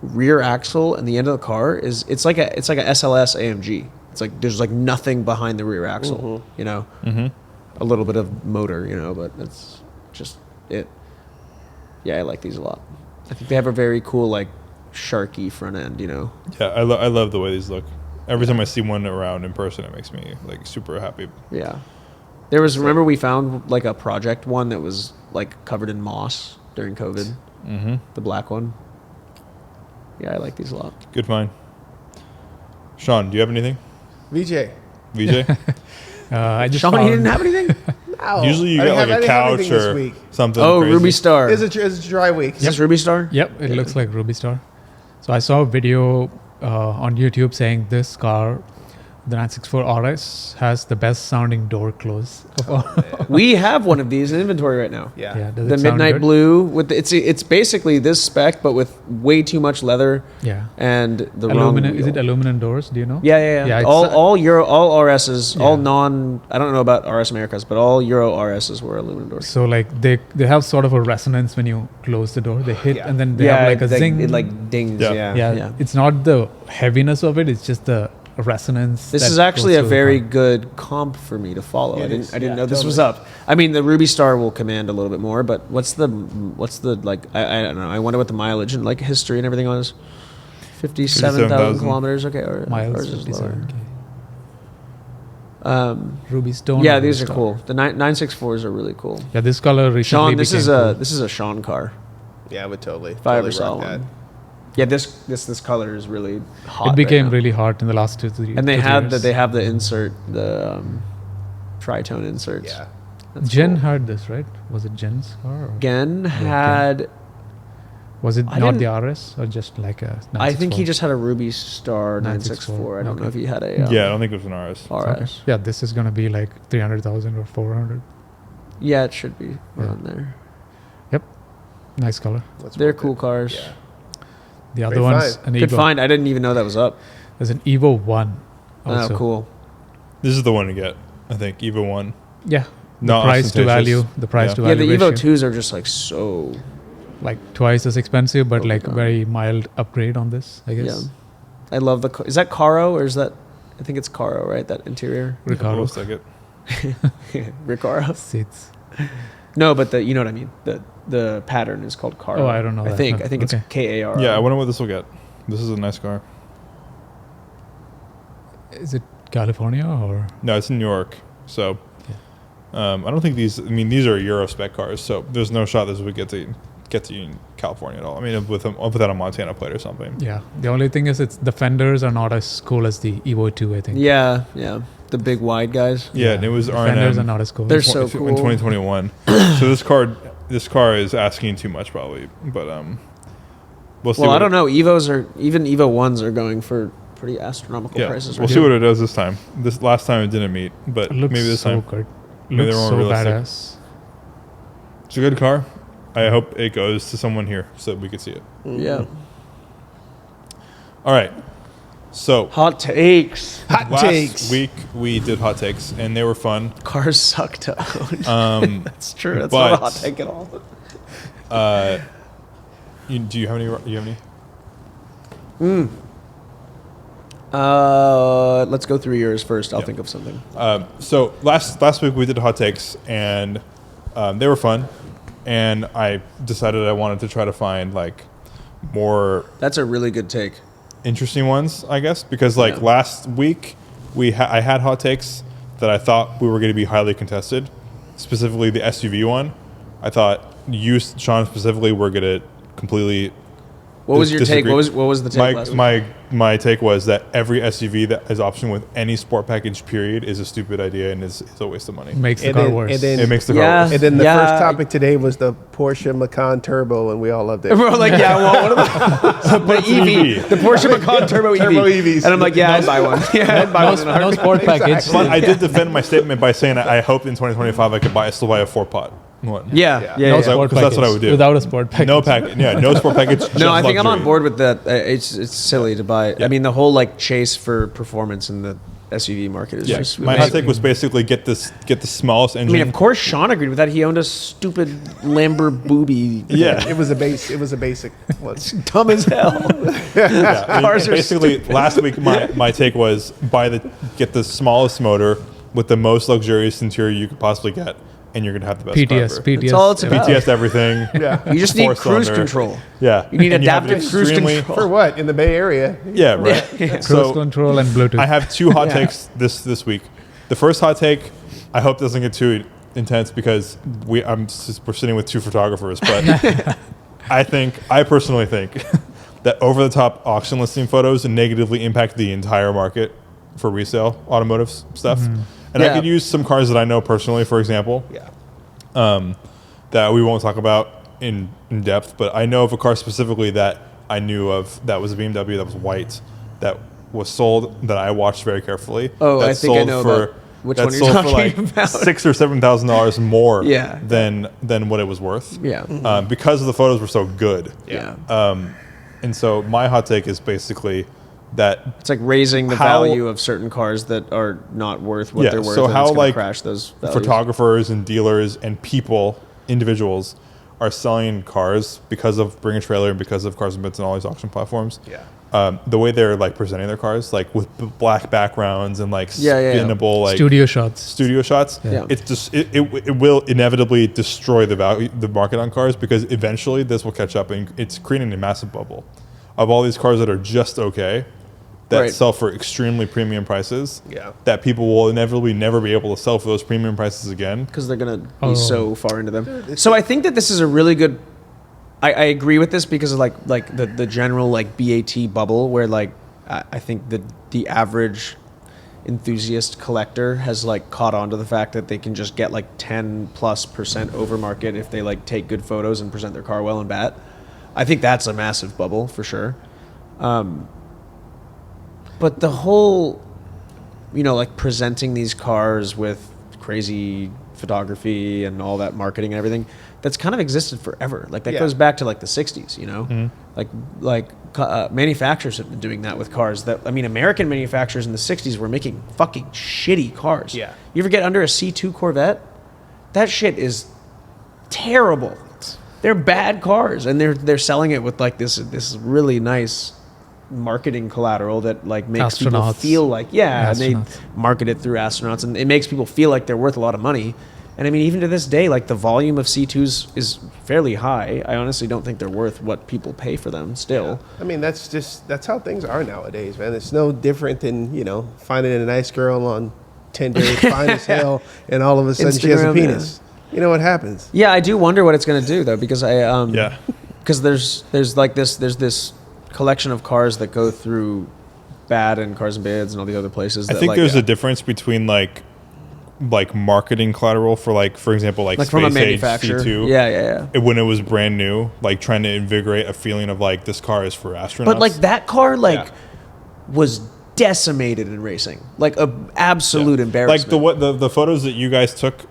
rear axle and the end of the car it's like a SLS AMG. It's like there's like nothing behind the rear axle, you know. Mm-hmm. A little bit of motor, you know, but that's just it. Yeah, I like these a lot. I think they have a very cool like sharky front end, you know. Yeah, I love the way these look. Every time I see one around in person, it makes me like super happy. Yeah. There was remember we found like a project one that was like covered in moss during COVID. Mm-hmm. The black one. Yeah, I like these a lot. Good find. Sean, do you have anything? VJ. VJ? I just Sean, found, you didn't have anything? No, Usually you I get didn't like a have couch anything this or week. something. Oh, crazy. Ruby Star. It's a dry week. Is this Ruby Star? Yep, it looks like Ruby Star. So I saw a video on YouTube saying this car, the 964 RS, has the best sounding door close of all. We have one of these in inventory right now. Yeah. Yeah, does The it sound midnight good? blue with it's basically this spec but with way too much leather Yeah. and the Aluminum. wrong Is it wheel. aluminum doors? Do you know? Yeah. it's, All Euro, all RSs, all Yeah. non. I don't know about RS Americas, but all Euro RSs were aluminum doors. So like they have sort of a resonance when you close the door. They hit Yeah. and then they have like a zing. It like dings. Yeah. Yeah. It's not the heaviness of it. It's just the resonance. This that is actually goes a through the very car. good comp for me to follow. It I didn't. is. I didn't Yeah, know this was totally. up. I mean, the Ruby Star will command a little bit more, but what's the like? I don't know. I wonder what the mileage and like history and everything was. 57,000 57,000 kilometers. Okay, or Miles ours is lower. 57K. Ruby Stone. Yeah, or these Ruby are Star? cool. The 964s are really cool. Yeah, this color recently Sean, this is became a cool. this is a Sean car. Yeah, I would totally. If I ever totally saw rock that. one. Yeah, this color is really hot. It became right now. really hot in the last 2-3 years. And they had they have the insert, the tritone inserts. Yeah. That's Jen cool. had this, right? Was it Jen's car? Or Gen had. was it I not the didn't- RS or just like a? I think he 964? just had a Ruby Star 964. I don't know Okay. if he had a Yeah, I don't think it was an RS. Okay. RS. Yeah, this is gonna be like 300,000 or 400. Yeah, it should be Yeah. around there. Nice color. That's They're worth cool it. cars. Yeah. The other Great one's find. an Good Evo. find. I didn't even know that was up. There's an Evo 1. Also. Oh, cool. This is the one to get, I think. Evo 1. Yeah. The Not price to ostentatious. value. The price Yeah. to Yeah, value. the Evo ratio. 2s are just like so. Like twice as expensive, but like Overdone. very mild upgrade on this, I guess. I love the. Is that Caro or is that? I think it's Caro, right? That interior. Ricardo Looks like it. Recaro. seats. No, but you know what I mean. The pattern is called Caro. Oh, I don't know I that. think No. I think Okay. it's KAR. Yeah, I wonder what this will get. This is a nice car. Is it California or? No, it's in New York. So I don't think these. I mean, these are Euro spec cars. So there's no shot this would get to you in California at all. I mean, without a Montana plate or something. Yeah. The only thing is, the fenders are not as cool as the Evo 2. I think. Yeah. The big wide guys. Yeah, and it was The fenders are R&M not as cool. They're in so cool. 2021. So this car is asking too much probably, but we'll see. Well, I what don't know. Even Evo 1s are going for pretty astronomical Yeah, prices. we'll right see now. what it does this time. This last time it didn't meet, but It looks maybe this so time good. maybe Looks they're more so realistic. badass. It's a good car. I hope it goes to someone here so we can see it. Yeah. All right. So Hot takes. Hot last takes. week we did hot takes and they were fun. Cars suck to own. That's true. That's not a but- hot take at all. Do you have any? Let's go through yours first. I'll think of something. So last week we did hot takes and they were fun, and I decided I wanted to try to find like more That's a really good take. interesting ones, I guess, because like last week I had hot takes that I thought we were going to be highly contested, specifically the SUV one. I thought you, Sean, specifically were going to completely. What was your take? disagree. What was the take last week? My take was that every SUV that is optioned with any sport package period is a stupid idea and is a waste of money. Makes the car worse. It makes the car worse. And then the first topic today was the Porsche Macan Turbo, and we all loved it. We're like, yeah, well, what about the EV? The Porsche Macan Turbo EV. Turbo EVs. And I'm like, yeah, I'd buy one. Yeah, I'd buy one. in a No heartbeat. sport package. But I did defend my statement by saying I hope in 2025 I could still buy a 4-pot one. Yeah. No Because sport that's package. what I would do. Without a sport package. No package. Yeah, no sport package. Just No, I think I'm on luxury. board with that. It's silly to buy. I mean, the whole like chase for performance in the SUV market is Yeah, just. my hot take was basically get the smallest I engine. mean, of course, Sean agreed with that. He owned a stupid Lamborghini. Yeah. It was a basic one. Dumb as hell. Yeah, I mean, Cars are basically, last week my take was get the smallest motor with the most luxurious interior you could possibly get, and you're gonna have the best car PTS, ever. PTS. That's all it's about. PTS everything. Yeah. You just need cruise Four-cylinder. control. Yeah, You need And have adaptive cruise extremely- control. For what? In the Bay Area? Yeah, right. Cruise So control and Bluetooth. I have two hot Yeah. takes this week. The first hot take, I hope doesn't get too intense because we're sitting with two photographers, but I personally think that over the top auction listing photos negatively impact the entire market for resale automotive stuff. And I Yeah. could use some cars that I know personally, for example, that we won't talk about in depth, but I know of a car specifically that I knew of that was a BMW that was white that was sold that I watched very carefully. Oh, that I think I sold know for, about which that one you're sold for talking like about. $6,000 or $7,000 more Yeah. than what it was worth. Yeah. Because the photos were so good. Yeah. And so my hot take is basically that It's like raising the How- value of certain cars that are not worth what Yeah, they're worth. so and how, it's gonna like, crash those values. photographers and dealers and individuals are selling cars because of Bring a Trailer and because of Cars and Bits and all these auction platforms. Yeah. The way they're like presenting their cars, like with black backgrounds and like Yeah, yeah, yeah. spinnable like Studio shots. studio shots. Yeah. It's just it will inevitably destroy the market on cars because eventually this will catch up and it's creating a massive bubble of all these cars that are just okay that Right. sell for extremely premium prices. Yeah. That people will inevitably never be able to sell for those premium prices again. because they're gonna be Oh. so far into them. So I think that this is a really good. I agree with this because of like the general like BAT bubble where like I think the average enthusiast collector has like caught on to the fact that they can just get like 10+% over market if they like take good photos and present their car well and bat. I think that's a massive bubble for sure. But the whole, like presenting these cars with crazy photography and all that marketing and everything, that's kind of existed forever. Like that Yeah. goes back to like the 60s, Like manufacturers have been doing that with cars. American manufacturers in the 60s were making fucking shitty cars. Yeah. You ever get under a C2 Corvette? That shit is terrible. They're bad cars, and they're selling it with like this really nice marketing collateral that like makes people Astronauts. feel like and they Astronauts. market it through astronauts, and it makes people feel like they're worth a lot of money. And I mean, even to this day, like the volume of C2s is fairly high. I honestly don't think they're worth what people pay for them still. I mean, that's how things are nowadays, man. It's no different than, finding a nice girl on Tinder, fine as hell, and all of a sudden she has a Instagram, penis. You know what happens? Yeah, I do wonder what it's going to do though, because Yeah. because there's this collection of cars that go through Bad and Cars and Bids and all the other places. I that, think like, there's a difference between like marketing collateral for for example, like from a Space Age manufacturer. C2. Yeah. When it was brand new, like trying to invigorate a feeling of like this car is for astronauts. But like that car, was decimated in racing, like a absolute embarrassment. Like the photos that you guys took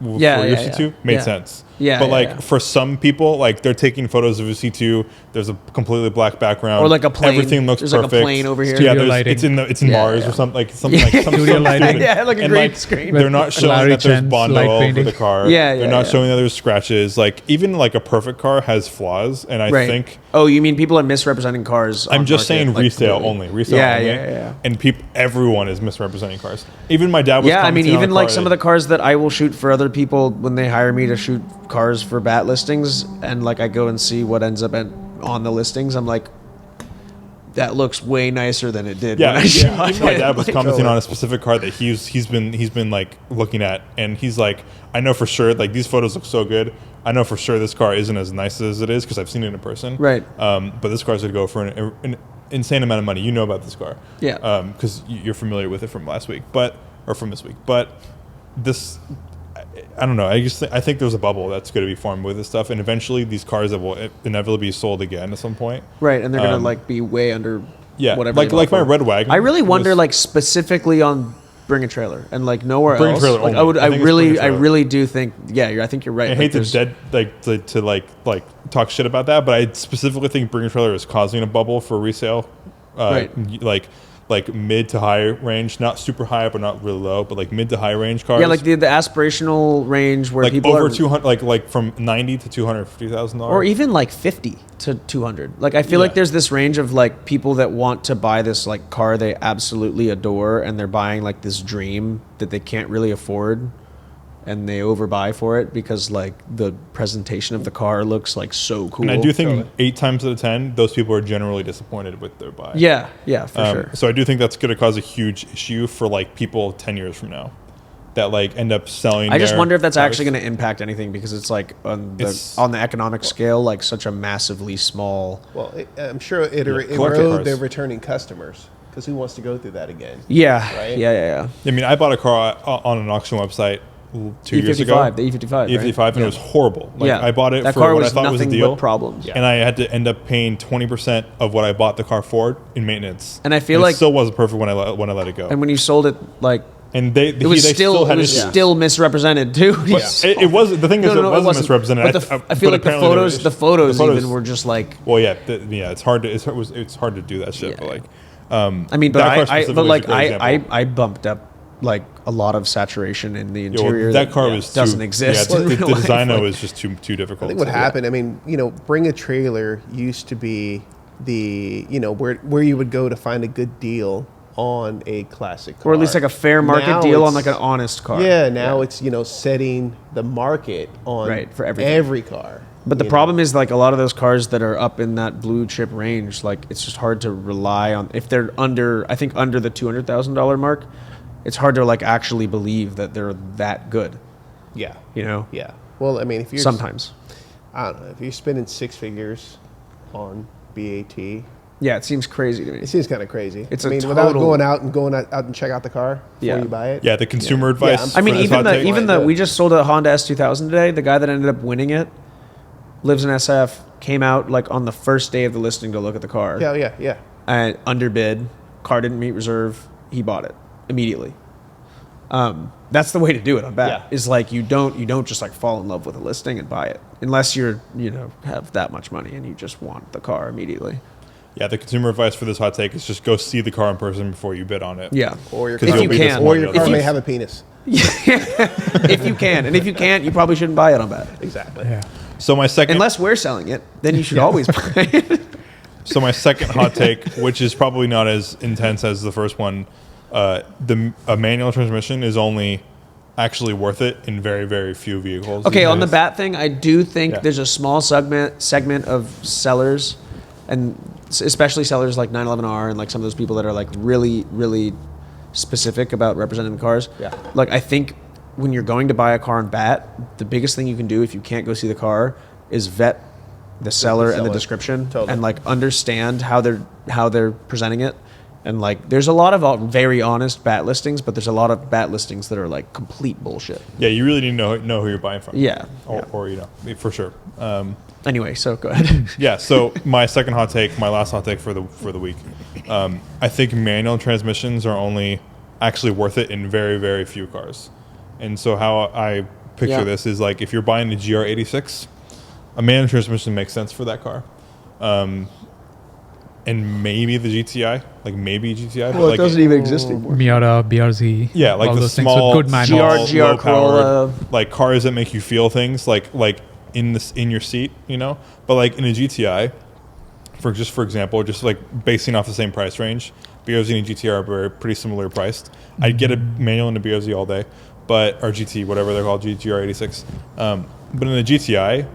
for your C2 made sense. Yeah, but yeah. for some people, like they're taking photos of a C2. There's a completely black background, Or like a plane. Everything looks There's like a perfect. plane over here. Yeah, Studio lighting. it's in Yeah, Mars yeah. or something like some Studio lighting. stupid. Yeah, like a And, green screen. They're not showing Larry that there's Chen's Bondo light all over painting. the car. Yeah, they're yeah, not yeah. showing that there's scratches. Like even like a perfect car has flaws, and I Right. think. Oh, you mean people are misrepresenting cars? I'm on just market, saying like, resale completely. only. Resale Yeah, only. yeah. And everyone is misrepresenting cars. Even my dad was. Yeah, I mean, commenting on a even like car some of that- the cars that I will shoot for other people when they hire me to shoot cars for bat listings, and like I go and see what ends up on the listings. I'm like, that looks way nicer than it did. Yeah, when I shot even my it. dad was Like, commenting on a specific car that he's been like looking at, and he's like, I know for sure, like these photos look so good. I know for sure this car isn't as nice as it is because I've seen it in person. Right. But this car's gonna go for an insane amount of money. You know about this car. Yeah. Because you're familiar with it from last week, or from this week. But this, I don't know. I think there's a bubble that's going to be formed with this stuff, and eventually these cars that will inevitably be sold again at some point. right, and they're gonna like be way under. Yeah, whatever. like they my bought for. red wagon. I really wonder, was- like specifically on Bring a Trailer and like nowhere Bring a else. Trailer Like only. I think it's Bring a I Trailer. really do think. Yeah, I think you're right. I Like, hate to there's- like talk shit about that, but I specifically think Bring a Trailer is causing a bubble for resale. Right. Like mid to high range, not super high, but not really low, but like mid to high range cars. Yeah, like the aspirational range where like people over are 200, like from $90,000 to $250,000, or even like 50 to 200. Like I feel like Yeah. there's this range of like people that want to buy this like car they absolutely adore, and they're buying like this dream that they can't really afford, and they overbuy for it because like the presentation of the car looks like so cool. And I do think Totally. 8 times out of 10, those people are generally disappointed with their buy. Yeah, for sure. So I do think that's going to cause a huge issue for like people 10 years from now that like end up selling. I just their wonder if that's cars. actually going to impact anything because it's like on It's- the economic scale, like such a massively small. Well, I'm sure it collector erode cars. their returning customers because who wants to go through that again? Yeah, Right? yeah. I mean, I bought a car on an auction website 2 years ago. E55, the E55, right? E55, and it was horrible. Like, Yeah. I bought it That for car what I was thought was a nothing deal. but problems. And I had to end up paying 20% of what I bought the car for in maintenance. And I feel it like- still wasn't perfect when I let it go. And when you sold it, like And it was still issues. misrepresented too. But it was the thing is No, it wasn't misrepresented. But I feel like the photos even were just like. Well, yeah, it's hard to it's hard to do that shit. Yeah. But like, I mean, but that car I specifically but is a like great example. I bumped up like a lot of saturation in the Yeah, interior. well, that car was doesn't too, exist. Yeah, in the real life. designer Like, was just too difficult. I think what to- happened, I mean, Bring a Trailer used to be the, where you would go to find a good deal on a classic car. or at least like a fair market Now deal on it's- like an honest car. Yeah, now it's, setting the market on Right, for everything. every car. But the problem is like a lot of those cars that are up in that blue chip range, like it's just hard to rely on if they're under. I think under the $200,000 mark, it's hard to like actually believe that they're that good. Yeah. Yeah. Well, I mean, if you're Sometimes. I don't know, if you're spending 6 figures on BAT, Yeah, it seems crazy to me. it seems kind of crazy. It's I a mean, without total- going out and check out the car before Yeah. you buy it. Yeah, the consumer advice. I mean, for this hot take- even the we just sold a Honda S2000 today. The guy that ended up winning it lives in SF. Came out like on the first day of the listing to look at the car. Yeah. And underbid. Car didn't meet reserve. He bought it immediately. That's the way to do it. I bet Yeah. is like you don't just like fall in love with a listing and buy it unless you're have that much money and you just want the car immediately. Yeah, the consumer advice for this hot take is just go see the car in person before you bid on it. Yeah, Or your 'Cause car, if you be can, disappointed or your car otherwise. may have a penis. if you can, and if you can't, you probably shouldn't buy it on bet. Exactly. Yeah. So my second, Unless we're selling it, then you should always buy it. so my second hot take, which is probably not as intense as the first one, a manual transmission is only actually worth it in very, very few vehicles. Okay, these on the days. bat thing, I do think Yeah. there's a small segment of sellers, and especially sellers like 911R and like some of those people that are like really, really specific about representing the cars. Yeah. Like I think when you're going to buy a car on bat, the biggest thing you can do if you can't go see the car is vet the seller and the seller. description Totally. and like understand how they're presenting it. And like, there's a lot of very honest bat listings, but there's a lot of bat listings that are like complete bullshit. Yeah, you really need to know who you're buying from. Yeah. Or for sure. Anyway, so go ahead. Yeah. So my second hot take, my last hot take for the week, I think manual transmissions are only actually worth it in very, very few cars. And so how I picture Yeah. this is like if you're buying a GR86, a manual transmission makes sense for that car. And maybe the GTI, like maybe GTI. but like even exist anymore. Miata, BRZ. Yeah, like all the things small, with good manuals. GR low-powered, Corolla. like cars that make you feel things, like in your seat, But like in a GTI, for example, just like basing off the same price range, BRZ and GTR are pretty similar priced. I'd get a manual and a BRZ all day, or GT, whatever they're called, GR86. But in a GTI,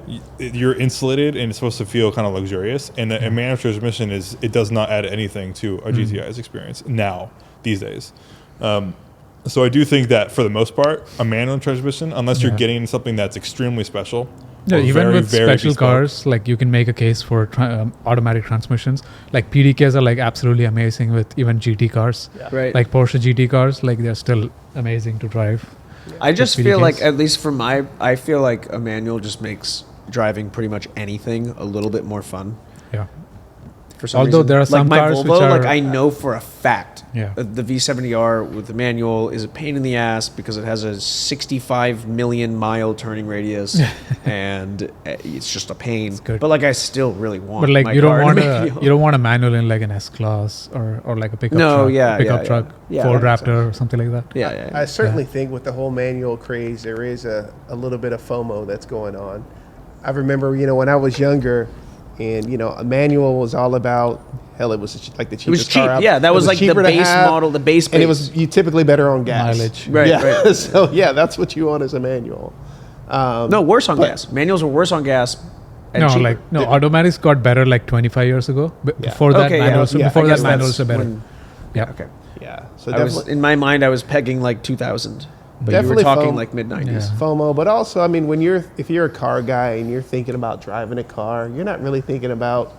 you're insulated and it's supposed to feel kind of luxurious. And a manual transmission it does not add anything to a GTI's experience now, these days. So I do think that for the most part, a manual transmission, unless you're getting something that's extremely special. Yeah, even very, with very special bespoke. cars, like you can make a case for automatic transmissions. Like PDKs are like absolutely amazing with even GT cars. Yeah. Right. Like Porsche GT cars, like they're still amazing to drive. I just with feel PDKs. like, at least for I feel like a manual just makes driving pretty much anything a little bit more fun. Yeah. For some Although reason. there are like some my cars Volvo, which are- like I know for a fact, Yeah. the V70R with the manual is a pain in the ass because it has a 65 million mile turning radius, and it's just a pain. good. But like I still really want. But like my you car don't in want a a manual. you don't want a manual in like an S class or like a pickup No, truck, yeah, pickup yeah, truck, yeah. Ford Yeah, Raptor or something like that. Yeah, yeah. I certainly think with the whole manual craze, there is a little bit of FOMO that's going on. I remember, when I was younger, and a manual was all about. Hell, it was like the cheapest It was cheap. car out. Yeah, that It was like the cheaper to base have, model, the base. and it was you typically better on gas. Mileage. Right, Yeah. right. So yeah, that's what you want as a manual. No, worse on gas. Manuals were worse on gas. And No, cheaper. automatics got better like 25 years ago. Before that, Okay, yeah. manuals. Yeah, before I that, guess manuals that's are better. when- Yeah. Okay. Yeah. So I was definitely in my mind, I was pegging like 2000, but Definitely you were talking foam. like mid 90s. Yeah. FOMO, but also, I mean, if you're a car guy and you're thinking about driving a car, you're not really thinking about.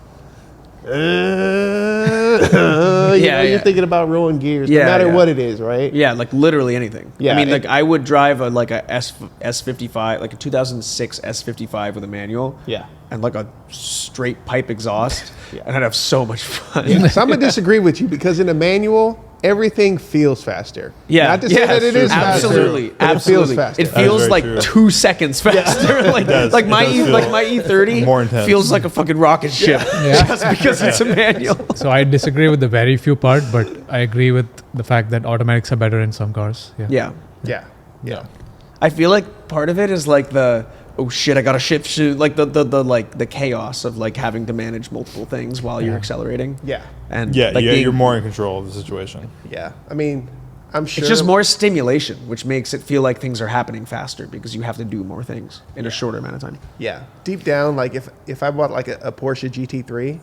Yeah. You're thinking about rolling gears, Yeah, no matter yeah. what it is, right? Yeah, like literally anything. Yeah, I mean, it- like I would drive a S55, like a 2006 S55 with a manual. Yeah. And like a straight pipe exhaust, Yeah. and I'd have so much fun. Yeah. So I'm gonna disagree with you because in a manual, everything feels faster. Yeah, Not to say that it true. is faster, absolutely, but absolutely. It feels faster. It feels very like true. 2 seconds faster. like does. like It my does E, feel like my E30 more intense. feels like a fucking rocket ship Yeah. just because it's a manual. So I disagree with the very few part, but I agree with the fact that automatics are better in some cars. Yeah. Yeah, yeah. Yeah. I feel like part of it is like the oh shit, I gotta shift shoot, like the chaos of like having to manage multiple things while you're Yeah. accelerating. Yeah. And Yeah, like you're more in control of the situation. Yeah. I mean, I'm sure It's just more stimulation, which makes it feel like things are happening faster because you have to do more things in a shorter amount of time. Yeah. Deep down, like if I bought like a Porsche GT3,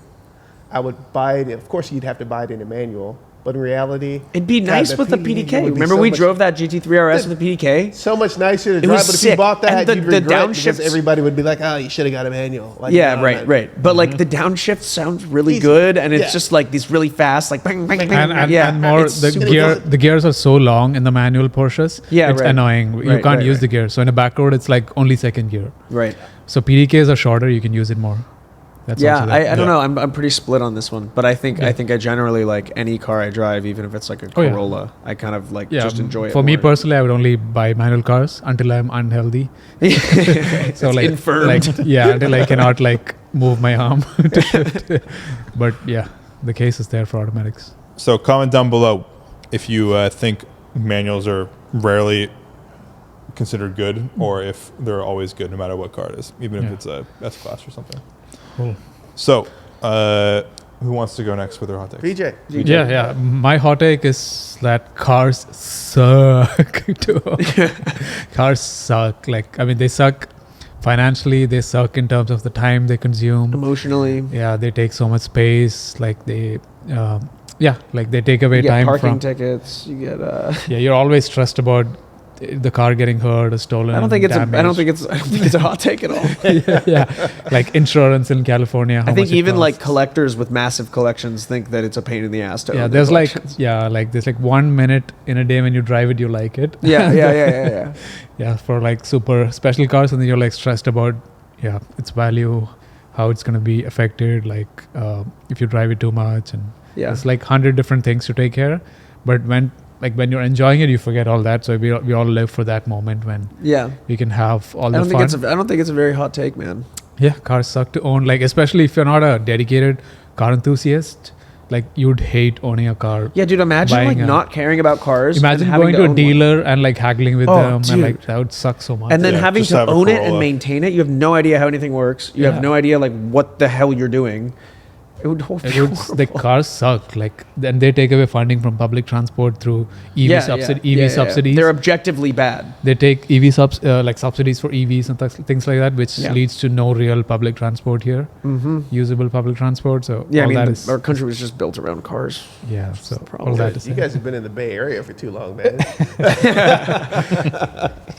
I would buy it. Of course, you'd have to buy it in a manual, but in reality, It'd be God, nice with the would PDK. be Remember so we much- drove that GT3 RS with the PDK? so much nicer to It drive. was But if you sick. bought that, And the you'd regret because downshifts- everybody would be like, "Oh, you should have got a manual." Like, Yeah, no, right, no. right. But like the downshift sounds really Easy. good, and it's Yeah. just like these really fast, like bang, bang, bang. And more it's the super the gears are so long in the manual Porsches. Yeah, it's right. annoying. You Right, can't right, use right. the gear. So in a back road, it's like only second gear. Right. So PDKs are shorter. You can use it more. That's Yeah, also I that. don't Yeah. know. I'm pretty split on this one, but I think Yeah. I generally like any car I drive, even if it's like a Oh, yeah. Corolla. I kind of like Yeah, just enjoy it. For me more. personally, I would only buy manual cars until I'm unhealthy. So It's like, infirmed. until I cannot like move my arm to shift. But yeah, the case is there for automatics. So comment down below if you think manuals are rarely considered good, or if they're always good no matter what car it is, even if Yeah. it's a S class or something. Cool. So, who wants to go next with their hot takes? PJ. Yeah. My hot take is that cars suck. Too. Cars suck. Like, I mean, they suck financially. They suck in terms of the time they consume. Emotionally, Yeah, they take so much space. Like they, like they take away you get time parking from. tickets. You get. Yeah, you're always stressed about the car getting hurt or stolen. I don't think it's damaged. a hot take at all. yeah, like insurance in California. How I think much it even like costs. collectors with massive collections think that it's a pain in the ass to Yeah, own their there's like collections. there's like 1 minute in a day when you drive it, you like it. yeah. Yeah, for like super special cars, and then you're like stressed about its value, how it's gonna be affected, like if you drive it too much, and Yeah. it's like 100 different things to take care. But when you're enjoying it, you forget all that. So we all live for that moment when Yeah. we can have all I the don't fun. think it's a very hot take, man. Yeah, cars suck to own. Like especially if you're not a dedicated car enthusiast, like you'd hate owning a car. Yeah, dude, imagine like Buying a- not caring about cars. Imagine and having going to a own one. dealer and like haggling with Oh, them, dude. and like that would suck so much. And then Yeah, having just to have a own it and Corolla. maintain it, you have no idea how anything works. You Yeah. have no idea like what the hell you're doing. It would be The cars suck. Like, and they take away funding from public transport through EV subsidies. They're objectively bad. They take like subsidies for EVs and things like that, which leads to no real public transport here, usable public transport. So our country was just built around cars. Yeah, so all that is. You guys have been in the Bay Area for too long, man.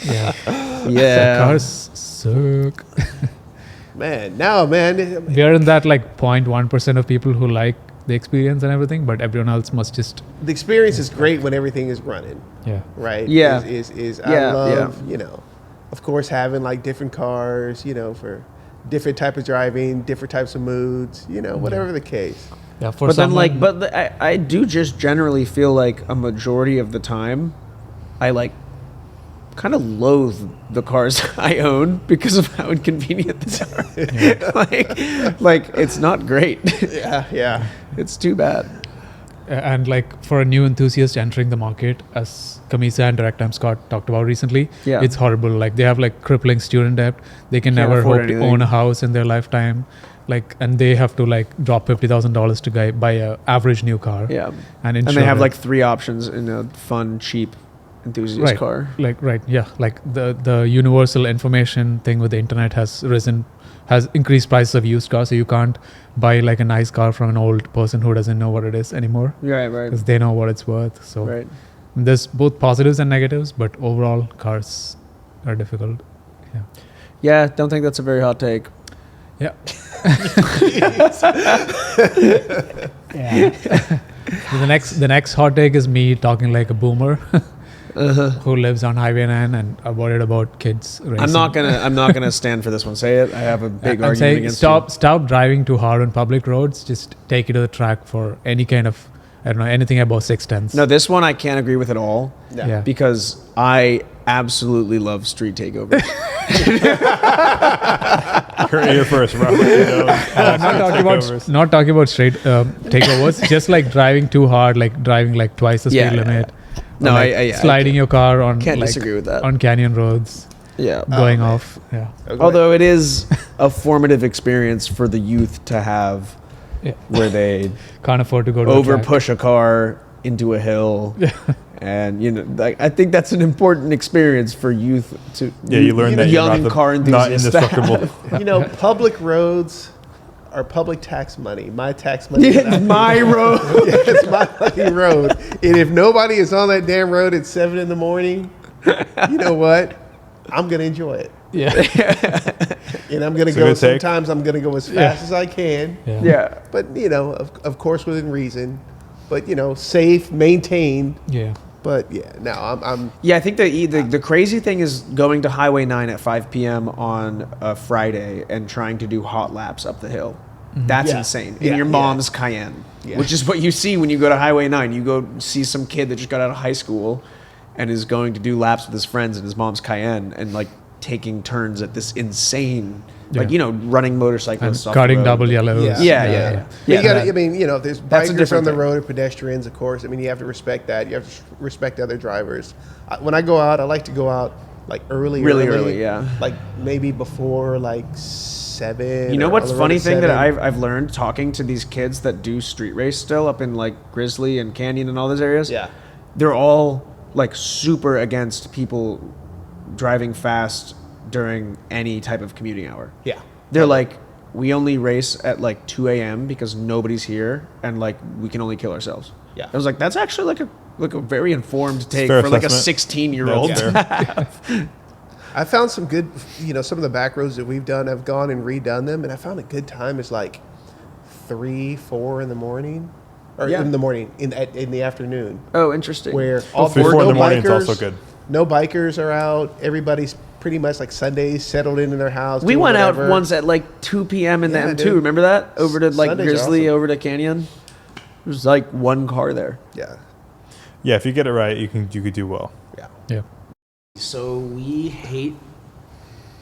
Yeah. Yeah. So cars suck. Man, we are in that like 0.1% of people who like the experience and everything, but everyone else must just. The experience is great when everything is running. Yeah. Right. Yeah. I love of course having like different cars, for different type of driving, different types of moods, whatever the case. Yeah. For but someone, then I do just generally feel like a majority of the time, I like kind of loathe the cars I own because of how inconvenient they are. like it's not great. Yeah. It's too bad. And like for a new enthusiast entering the market, as Kamisa and Direct Time Scott talked about recently, it's horrible. Like they have like crippling student debt. They can never hope to own a house in their lifetime. Like, and they have to like drop $50,000 to buy a average new car. Yeah. And they have like 3 options in a fun, cheap enthusiast car. Like the universal information thing with the internet has increased prices of used cars, so you can't buy like a nice car from an old person who doesn't know what it is anymore. Right. Because they know what it's worth. So there's both positives and negatives, but overall cars are difficult. Yeah, don't think that's a very hot take. Yeah. The next hot take is me talking like a boomer who lives on Highway 9 and are worried about kids racing. I'm not gonna stand for this one. Say it. I have a big argument against stop driving too hard on public roads. Just take it to the track for any kind of, I don't know, anything above 6/10. No, this one I can't agree with at all. Yeah. Because I absolutely love street takeovers. Heard it here first, Robert. Not talking about straight takeovers. Just like driving too hard, like driving like twice the speed limit. No, like sliding your car on. Can't disagree with that. On canyon roads. Yeah. Going off. Yeah. Okay. Although it is a formative experience for the youth to have, where they can't afford to go to over push a car into a hill. And I think that's an important experience for youth to. Yeah, you learn that young you're car not enthusiasts. indestructible. Public roads are public tax money. My tax money. It's my road. It's my fucking road. And if nobody is on that damn road at 7 a.m, you know what? I'm gonna enjoy it. Yeah. And I'm gonna go. Sometimes I'm gonna go as fast as I can. Yeah. But of course within reason. But safe, maintained. Yeah. But I'm. Yeah, I think the crazy thing is going to Highway 9 at 5 p.m. on a Friday and trying to do hot laps up the hill. That's insane. In your mom's Cayenne, which is what you see when you go to Highway 9. You go see some kid that just got out of high school and is going to do laps with his friends in his mom's Cayenne and like taking turns at this insane, running motorcyclists off cutting the road. double yellows. Yeah. You gotta, if there's That's a bikers different on the thing. road or pedestrians, of course. I mean, you have to respect that. You have to respect other drivers. When I go out, I like to go out like really early, yeah. Like maybe before like 7. You know what's funny thing that 7. I've learned talking to these kids that do street race still up in like Grizzly and Canyon and all those areas? Yeah. They're all like super against people driving fast during any type of commuting hour. Yeah. They're like, we only race at like 2 a.m. because nobody's here and like we can only kill ourselves. Yeah. I was like, that's actually like a very informed take fair for like a assessment. 16-year-old. That's fair. I found some good, some of the back roads that we've done, I've gone and redone them, and I found a good time is like 3, 4 in the morning. Or in the morning, in the afternoon. Oh, interesting. Where Before in the morning is also good. No bikers are out. Everybody's pretty much like Sundays settled into their house. We doing went whatever. out once at like 2 p.m. in the M2. dude. Remember that? Over to like Sundays are Grizzly, awesome. over to Canyon. There's like one car there. Yeah. Yeah, if you get it right, you could do well. Yeah. So we hate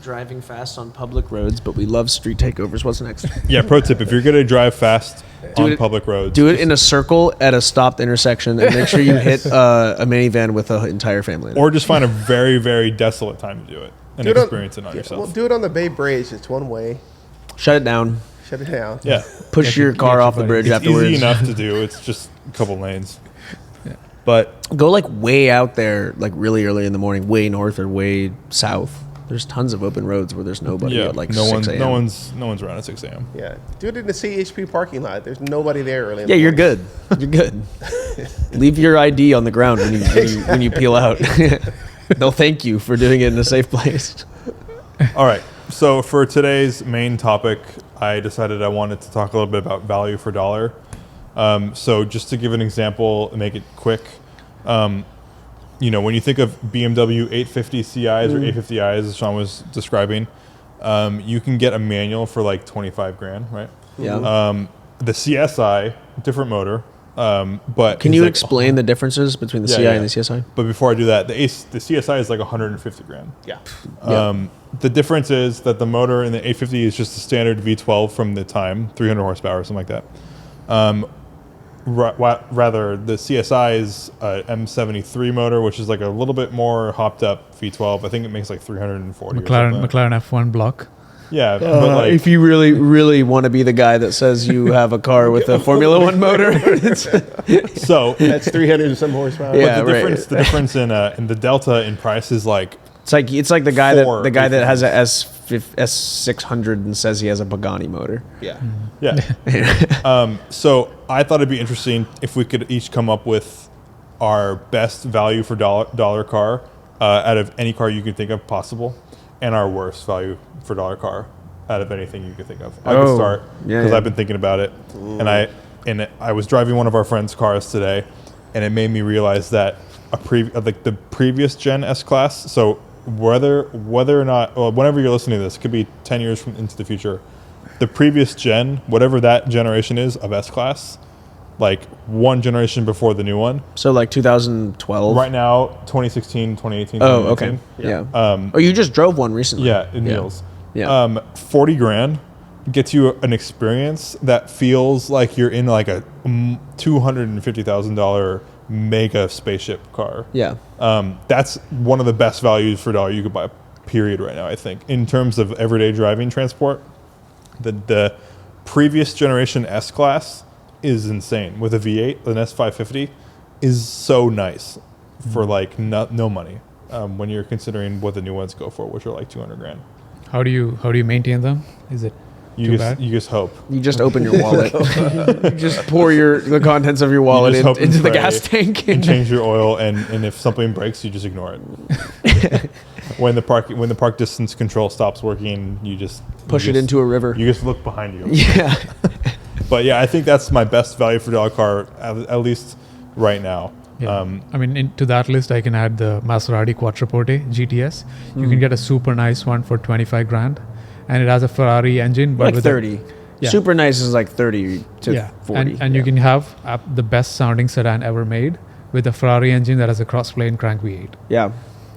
driving fast on public roads, but we love street takeovers. What's next? Yeah, pro tip: if you're gonna drive fast on public roads, Do it in a circle at a stopped intersection and make sure you hit a minivan with an entire family in it. or just find a very, very desolate time to do it and Do it on- experience it on yourself. Well, do it on the Bay Bridge. It's one way. Shut it down. Shut it down. Yeah, Push Get your your- car get off your the bike. bridge it's afterwards. easy enough to do. It's just a couple lanes. But Go like way out there, like really early in the morning, way north or way south. There's tons of open roads where there's nobody yeah, at like no 6 a.m. no one's around at 6 a.m. Yeah. Do it in the CHP parking lot. There's nobody there early. In Yeah, the you're morning. good. You're good. Leave your ID on the ground when you peel out. They'll thank you for doing it in a safe place. All right. So for today's main topic, I decided I wanted to talk a little bit about value for dollar. So just to give an example and make it quick, you know, when you think of BMW 850 CIs or 850Is, as Sean was describing, you can get a manual for like 25 grand, right? Yeah. The CSI, different motor, but Can it's you like- explain the differences between the Yeah, CI yeah. and the CSI? But before I do that, the CSI is like 150 grand. Yeah. The difference is that the motor in the 850 is just a standard V12 from the time, 300 horsepower, something like that. Rather, the CSI is a M73 motor, which is like a little bit more hopped up V12. I think it makes like 340 or something. McLaren F1 block. Yeah, but like, If you really, really want to be the guy that says you have a car with a Formula One motor, so That's 300 and some horsepower. Yeah. but right. the difference in the delta in price is like it's like the guy Four that has a difference. S600 and says he has a Pagani motor. Yeah. Yeah. So I thought it'd be interesting if we could each come up with our best value for dollar car out of any car you can think of possible, and our worst value for dollar car out of anything you could think of. I can Oh, start yeah, because yeah. I've been thinking about it, and I was driving one of our friends' cars today, and it made me realize that like the previous gen S class. So whether or not, well, whenever you're listening to this, it could be 10 years into the future. The previous gen, whatever that generation is of S class, like one generation before the new one. So like 2012. Right now, 2016, 2018, Oh, 2019. okay. Yeah. Oh, you just drove one recently. Yeah, in Niels. Yeah. 40 grand gets you an experience that feels like you're in like a $250,000 mega spaceship car. Yeah. That's one of the best values for dollar you could buy, period, right now, I think. In terms of everyday driving transport, the previous generation S Class is insane. With a V8, an S550 is so nice for like no money when you're considering what the new ones go for, which are like 200 grand. How do you maintain them? Is it too bad? You just hope. You just open your wallet. You just pour the contents of your wallet just hope and into the pray gas tank. and change your oil, and if something breaks, you just ignore it. When the park distance control stops working, you just Push it into a river. You just look behind you. Yeah. But yeah, I think that's my best value for dollar car, at least right now. Yeah. I mean, into that list, I can add the Maserati Quattroporte GTS. You can get a super nice one for 25 grand, and it has a Ferrari engine, but Like with 30. Yeah. Super nice is like 30 to 40. and you can have the best sounding sedan ever made with a Ferrari engine that has a cross-plane crank V8. Yeah.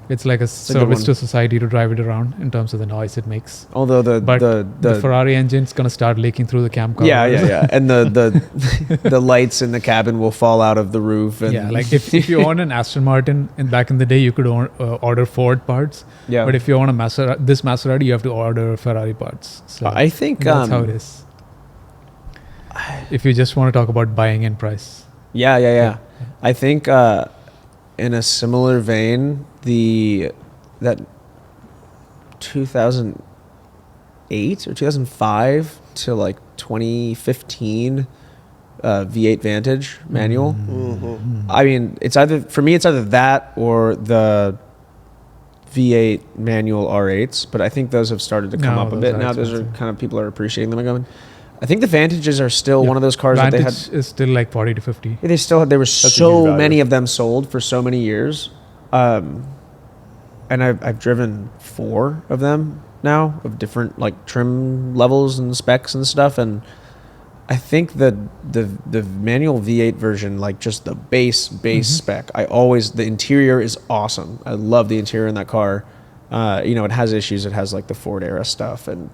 It's like a a good service one. to society to drive it around in terms of the noise it makes. Although But the the Ferrari engine's gonna start leaking through the cam cover. yeah. And the lights in the cabin will fall out of the roof. And Yeah, like if you own an Aston Martin, and back in the day you could order Ford parts. Yeah. But if you own a Maserati, you have to order Ferrari parts. So I think that's how it is. If you just want to talk about buying in price. Yeah. I think in a similar vein, that 2008 or 2005 to like 2015 V8 Vantage manual. I mean, it's either that or the V8 manual R8s, but I think those have started to come No, up a those bit are now. Those are expensive. kind of, people are appreciating them again. I think the Vantages are still one of those cars that they had. Vantage is still like 40 to 50. There were a so huge value. many of them sold for so many years, and I've driven 4 of them now of different like trim levels and specs and stuff, and I think the manual V8 version, like just the base spec, the interior is awesome. I love the interior in that car. It has issues. It has like the Ford era stuff, and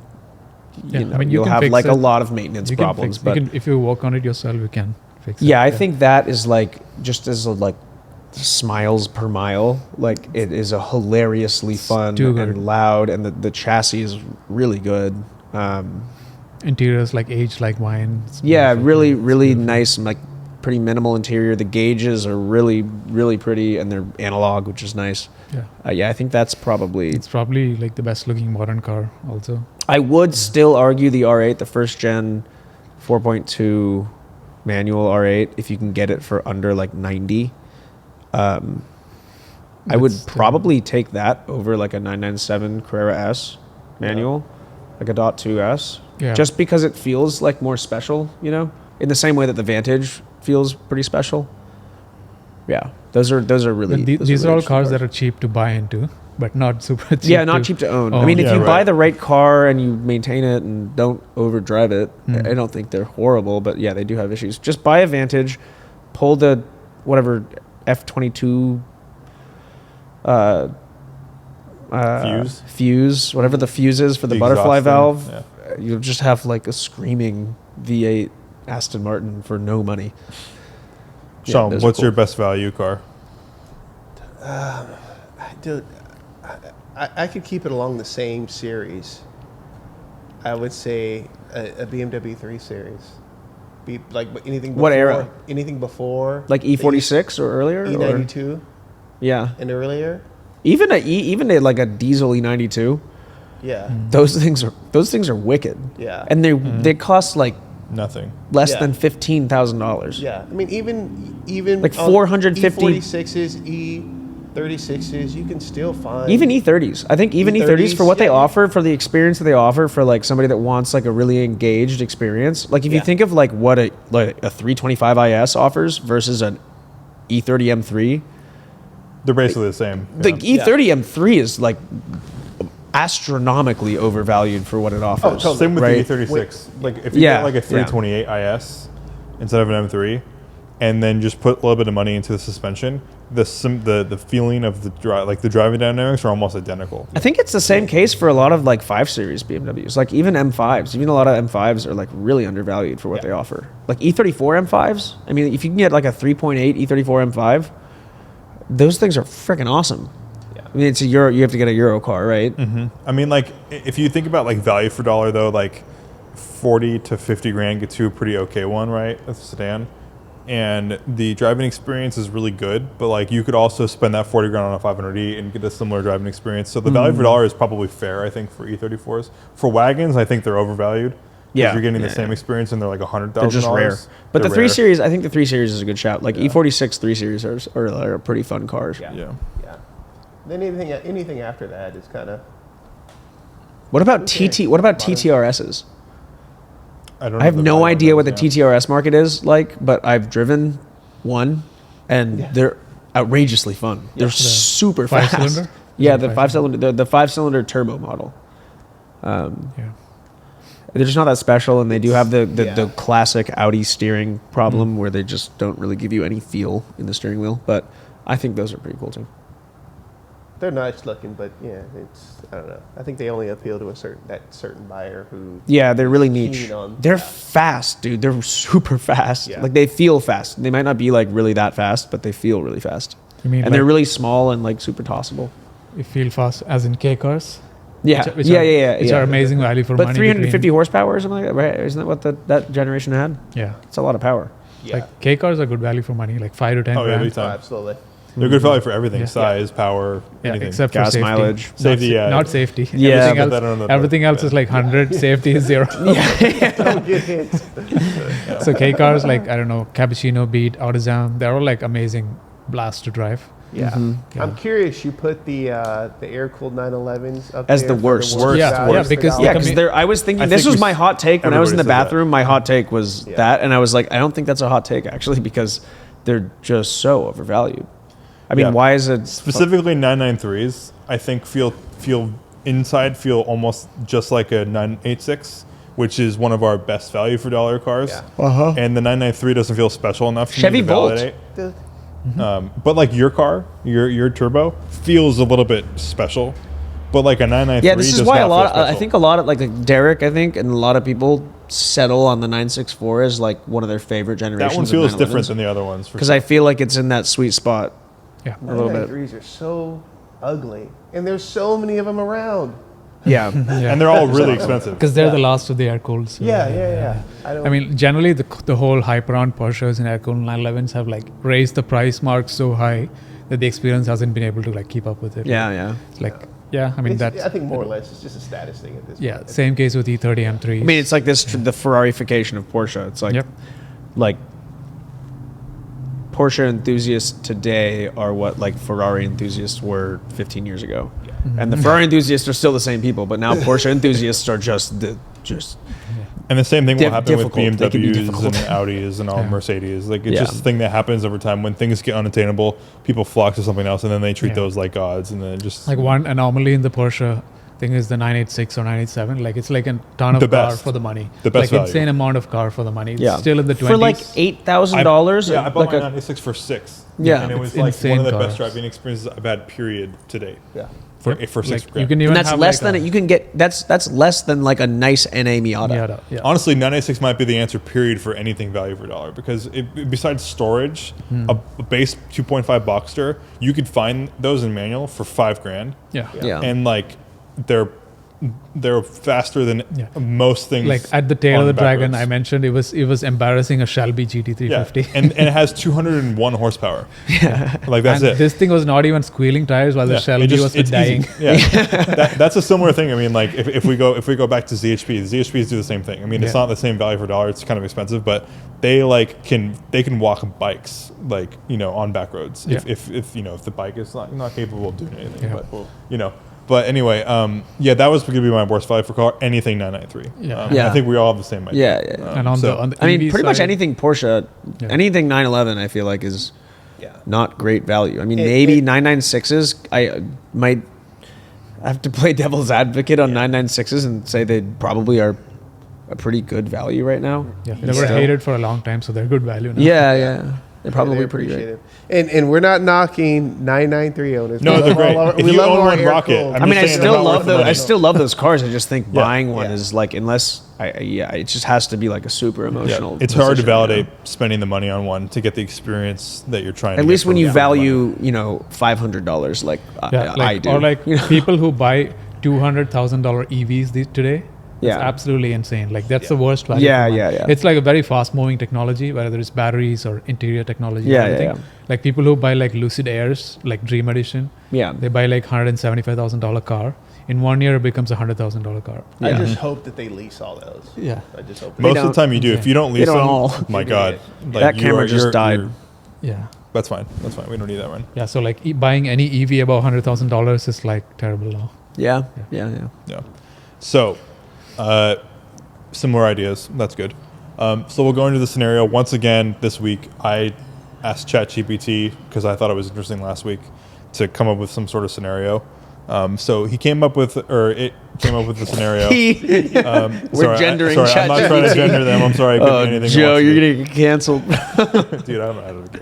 Yeah, you know, I mean, you you'll can have fix like a it. lot of maintenance You can problems. fix, But if you work on it yourself, you can fix it. yeah, I think that is like just as a, like smiles per mile. Like it is a hilariously fun too good. and loud, and the chassis is really good. interiors like aged like wine. It's Yeah, beautiful. really, It's really beautiful. nice, like pretty minimal interior. The gauges are really, really pretty, and they're analog, which is nice. Yeah, Yeah, I think that's probably. it's probably like the best looking modern car. Also, I would still argue the R8, the first gen 4.2 manual R8, if you can get it for under like 90. I would That's, probably take that over like a 997 Carrera S manual, like a .2 S, Yeah. just because it feels like more special, you know, in the same way that the Vantage feels pretty special. Yeah, those are really. But those these are really all interesting cars that are cheap to buy into, but not super cheap. yeah, not cheap to own. I own. mean, if Yeah, you buy right. the right car and you maintain it and don't overdrive it, Mm. I don't think they're horrible. But yeah, they do have issues. Just buy a Vantage, pull the whatever F22 fuse, whatever the fuse is for the butterfly exhaust valve. thing, You'll just have like a screaming V8 Aston Martin for no money. Yeah, Sean, those are what's cool. your best value car? Dude, I could keep it along the same series. I would say a BMW 3 Series. Be like anything. Before, What era? Anything before Like E46 or earlier? Or? E92 Yeah, and earlier. even like a diesel E92. Yeah, Those things are wicked. yeah, And they cost like Nothing. less Yeah. than $15,000. yeah. I mean, even Like 450 E46s, E36s, you can still find Even E30s. I think even E30s, for what they yeah. offer, for the experience that they offer for like somebody that wants like a really engaged experience. Like if you Yeah. think of like what a 325 IS offers versus an E30 M3, They're basically the same. the yeah. E30 M3 is like astronomically overvalued for what it offers. totally. Same with right? the E36. Like if you Yeah, get like a 328 IS instead of an M3, and then just put a little bit of money into the suspension, the feeling of the driving dynamics are almost identical. I think it's the same case for a lot of like 5 Series BMWs. Like even M5s, even a lot of M5s are like really undervalued for what they offer. Like E34 M5s, I mean, if you can get like a 3.8 E34 M5, those things are freaking awesome. Yeah. I mean, it's a Euro, you have to get a Euro car, right? I mean, like if you think about like value for dollar though, like 40 to 50 grand gets you a pretty okay one, right? That's a sedan. And the driving experience is really good, but like you could also spend that 40 grand on a 500e and get a similar driving experience. So the value for dollar is probably fair, I think, for E34s. For wagons, I think they're overvalued. 'Cause Yeah. you're getting the Yeah. same experience and they're like $100,000. They're just rare. But the They're 3 rare. Series, I think the 3 Series is a good shout. Like E46 3 Series are pretty fun cars. Yeah. Yeah. Yeah. Then anything after that is kind of What about Okay. What about Modern. TTRSs? I don't I have the no value idea of what the those, yeah. TTRS market is like, but I've driven one, and Yeah. they're outrageously fun. They're super fast. 5-cylinder? Yeah, Is it the 5-cylinder, the 5-cylinder turbo model. Yeah. They're just not that special, and they do have the Yeah. classic Audi steering problem where they just don't really give you any feel in the steering wheel. But I think those are pretty cool too. they're nice looking, but yeah, it's I don't know. I think they only appeal to that certain buyer who Yeah, they're really Keen niche. on- They're yeah. fast, dude. They're super fast. Yeah. Like they feel fast. They might not be like really that fast, but they feel really fast. You mean And they're really small and like super tossable. you feel fast as in K cars? Yeah, Which yeah. are amazing value for But money. 350 between- horsepower or something like that, right? Isn't that what that generation had? Yeah. It's a lot of power. yeah, Like K cars are good value for money, like 5 to 10 Oh, yeah, grand. big oh, time. absolutely. They're good value for everything: Yeah. size, power, Yeah, anything. except Gas for safety. mileage. Not Safety, sa- yeah. Not safety. Yeah, everything but else, I don't know everything else is like 100. Safety is 0. Don't get hit. So K cars like I don't know, Cappuccino, Beat, Autozam, they're all like amazing blast to drive. Yeah. Mm-hmm. I'm curious. You put the air-cooled 911s up As there the for worst. Worst, Yeah, value yeah, for because- dollar. Yeah, Like, I because mean- I was thinking I this think was we my hot take when I was in the everybody says that. bathroom. My hot take was Yeah. that, and I was like, I don't think that's a hot take actually because they're just so overvalued. I mean, Yeah. why is it Specifically, 993s, I think feel almost just like a 986, which is one of our best value for dollar cars. Yeah. And the 993 doesn't feel special enough to Chevy me to Volt. validate. Dude, But like your car, your turbo feels a little bit special. But like a 993, Yeah, this is does why not a lot. feel I special. think a lot of like Derek, I think, and a lot of people settle on the 964 as like one of their favorite generations. that one feels different than the other ones. because I feel like it's in that sweet spot. Yeah. A little bit. 993s are so ugly, and there's so many of them around. Yeah. and they're all really expensive. Because they're the last of the air-cooled. So Yeah. I mean, generally, the whole hype around Porsches and air-cooled 911s have like raised the price mark so high that the experience hasn't been able to like keep up with it. Yeah. It's like, I mean, that's... I think more or less it's just a status thing at this Yeah, point. same case with E30 M3. I mean, it's like this the Ferrarification of Porsche. It's like, like Porsche enthusiasts today are what like Ferrari enthusiasts were 15 years ago, and the Ferrari enthusiasts are still the same people, but now Porsche enthusiasts are just. And the same thing will happen with difficult. They can be BMWs difficult. and Audis and all Mercedes. Like it's Yeah. just a thing that happens over time when things get unattainable. People flock to something else, and then they treat Yeah. those like gods, and then it just like one anomaly in the Porsche thing is the 986 or 987. Like it's like a ton of The car best. for the money. The best like value. insane amount of car for the money. It's Yeah, still in the 20s. for like $8,000. Yeah, I bought like my a 96 for $6. Yeah. and it was It's like insane one of the cars. best driving experiences I've had. Period. To date. Yeah. For $6 like grand. you can even and that's have less like than you can get. That's less than like a nice NA Miata. Yeah. Honestly, 996 might be the answer. Period for anything value for dollar because besides storage, a base 2.5 Boxster, you could find those in manual for $5,000. Yeah. And like they're faster than Yeah. most things. Like at the tail of on the back Dragon, roads. I mentioned it was embarrassing a Shelby Yeah, GT350. and it has 201 horsepower. Yeah, like that's and it. this thing was not even squealing tires while the Yeah, Shelby was it's dying. easy. Yeah, that's a similar thing. I mean, like if we go back to ZHPs, ZHPs do the same thing. I mean, it's Yeah. not the same value for dollar. It's kind of expensive, but they can walk bikes like on back roads Yeah. if the bike is not capable of doing anything. Yeah. But But anyway, that was going to be my worst value for car. Anything 993. Yeah. Yeah. I think we all have the same idea. Yeah. And on so- the I mean, EV pretty much side- anything Porsche, Yeah. anything 911, I feel like is Yeah. not great value. I mean, It- maybe it- 996s. I might have to play devil's advocate on 996s and say they probably are a pretty good value right now. Yeah, they were So- hated for a long time, so they're good value now. Yeah. They're probably They pretty appreciate good. it. And we're not knocking 993 owners. No, We they're love great. all our- If we you love own our one, air rock it. cooled. I'm I mean, I just saying they're still not love worth the those. I money. still love those cars. I just think buying one Yeah. is like unless it just has to be like a super emotional. It's hard to decision, you know? validate spending the money on one to get the experience that you're trying to At get least when for you the money. value, $500 like Yeah, I do. Or like you know? people who buy $200,000 EVs today. It's Yeah. absolutely insane. Like that's the worst value. Yeah, for money. yeah. It's like a very fast-moving technology, whether it's batteries or interior technology. Yeah, or anything. yeah. Like people who buy like Lucid Airs, like Dream Edition, Yeah. they buy like $175,000 car. In 1 year, it becomes a $100,000 car. I Yeah. just hope that they lease all those. Yeah. I just hope. Most of the don't- time you do. If you don't lease don't them, all. my God, like That you camera are- just you're- died. you're- Yeah. That's fine. That's fine. We don't need that one. Yeah. So like buying any EV above $100,000 is like terrible now. Yeah. Yeah. So, similar ideas. That's good. So we'll go into the scenario once again this week. I asked ChatGPT because I thought it was interesting last week to come up with some sort of scenario. So it came up with the scenario. We're gendering sorry, I'm not trying to ChatGPT. gender them. I'm sorry. I couldn't Oh, do anything Joe, else. you're gonna get canceled. Dude, I don't know how to do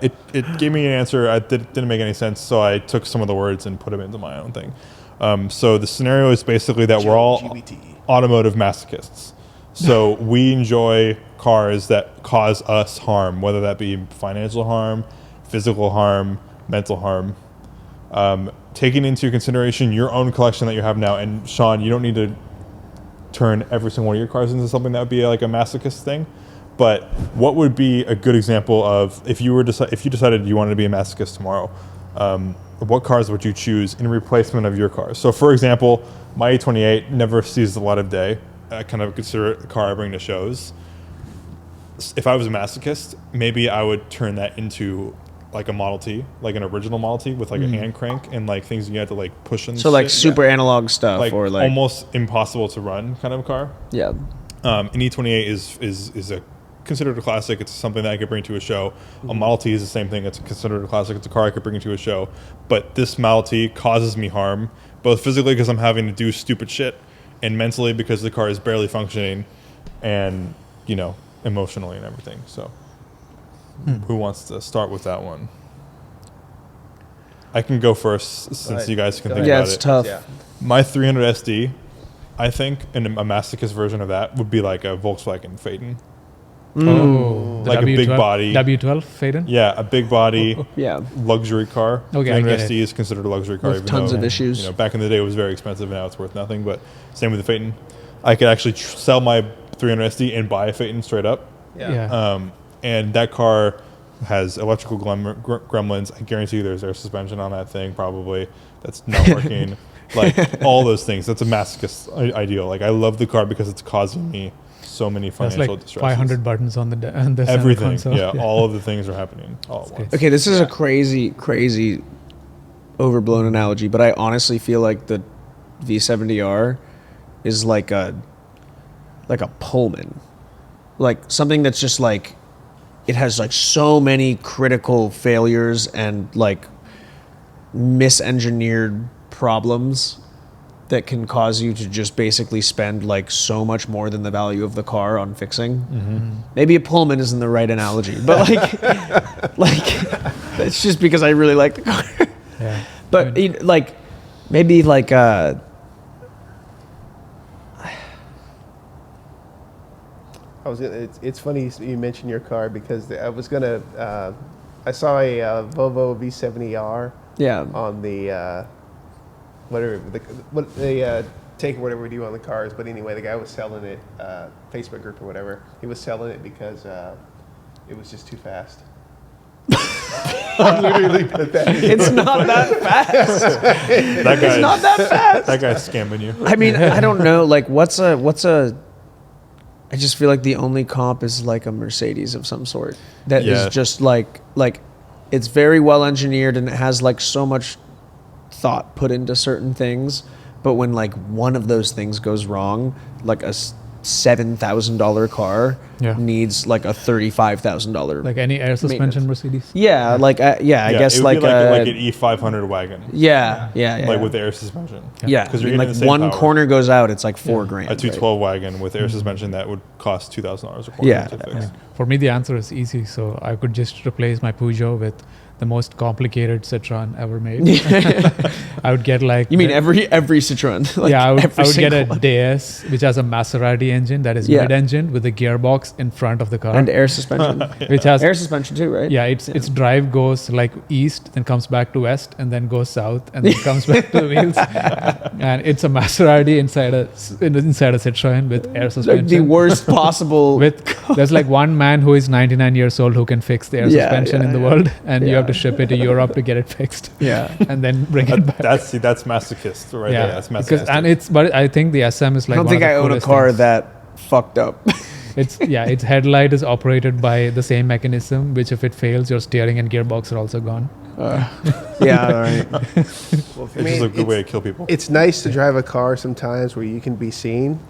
it. It gave me an answer. Didn't make any sense, so I took some of the words and put them into my own thing. So the scenario is basically that we're all GBT. automotive masochists. So we enjoy cars that cause us harm, whether that be financial harm, physical harm, mental harm. Taking into consideration your own collection that you have now, and Sean, you don't need to turn every single one of your cars into something that would be like a masochist thing. But what would be a good example of if you decided you wanted to be a masochist tomorrow? What cars would you choose in replacement of your cars? So, for example, my A28 never sees the light of day. I kind of consider it the car I bring to shows. If I was a masochist, maybe I would turn that into like a Model T, like an original Model T with like a hand crank and like things you had to like push and So like shit. super analog stuff, like or like almost impossible to run kind of car. yeah. An E28 is a considered a classic. It's something that I could bring to a show. A Model T is the same thing. It's considered a classic. It's a car I could bring to a show. But this Model T causes me harm, both physically because I'm having to do stupid shit, and mentally because the car is barely functioning, and emotionally and everything. So, who wants to start with that one? I can go first since ahead. you guys can Go think Yeah, about it's it. tough. Yeah. My 300 SD, I think, and a masochist version of that would be like a Volkswagen Phaeton. Oh. like a big body. W12 Phaeton. Yeah, a big body, Yeah. luxury car. Okay, I get 300 ST is considered a luxury car, With even tons though, of issues. You know, back in the day it was very expensive, and now it's worth nothing. But same with the Phaeton. I could actually sell my 300 ST and buy a Phaeton straight up. Yeah. And that car has electrical gremlins. I guarantee you there's air suspension on that thing probably that's not working. Like all those things. That's a masochist ideal. Like I love the car because it's causing me so many That's financial like distresses. 500 buttons on on the center Everything. console. Yeah, all of the things are happening all at once. Okay, this is a crazy overblown analogy, but I honestly feel like the V70R is like a Pullman. Like something that's just like it has like so many critical failures and like misengineered problems that can cause you to just basically spend like so much more than the value of the car on fixing. Maybe a Pullman isn't the right analogy, but like it's just because I really like the car. Yeah. But like maybe like It's funny you mention your car because I was gonna. I saw a Volvo V70R yeah. on the take whatever we do on the cars. But anyway, the guy was selling it, Facebook group or whatever. He was selling it because it was just too fast. I literally put that. It's not that fast. That guy's It's not that fast. That guy's scamming you. I mean, I don't know. Like, what's a? I just feel like the only comp is like a Mercedes of some sort. That is Yeah. just like it's very well engineered and it has like so much thought put into certain things. But when like one of those things goes wrong, like a $7,000 car Yeah. needs like a $35,000. Like any air suspension Mercedes. yeah, like I guess it would like be like an E500 wagon, yeah, like with air suspension. yeah. 'Cause I you're mean, getting like the same one power. corner goes out, it's like $4,000. A right? 212 wagon with air suspension that would cost $2,000 a quarter Yeah. to fix. Yeah. For me, the answer is easy. So I could just replace my Peugeot with the most complicated Citroen ever made. I would get like. You mean every Citroen? Like yeah, I would every get a single one. DS, which has a Maserati engine that is Yeah. mid-engine with a gearbox in front of the car, And air suspension. which has Air suspension too, right? yeah, its drive goes like east, then comes back to west, and then goes south, and then comes back to the wheels. And it's a Maserati inside a Citroen with air Like suspension. the worst possible. With there's like one man who is 99 years old who can fix the air Yeah, suspension yeah, in the yeah. world, and you Yeah. have to ship it to Europe to get it fixed, yeah. and then bring it back. That's masochist right there. That's because masochistic. but I think the SM is I like. don't one think of the I own a coolest car things. that fucked up. Its headlight is operated by the same mechanism, which if it fails, your steering and gearbox are also gone. Yeah, all right. Well, It's just a good way to kill people. It's nice to drive a car sometimes where you can be seen,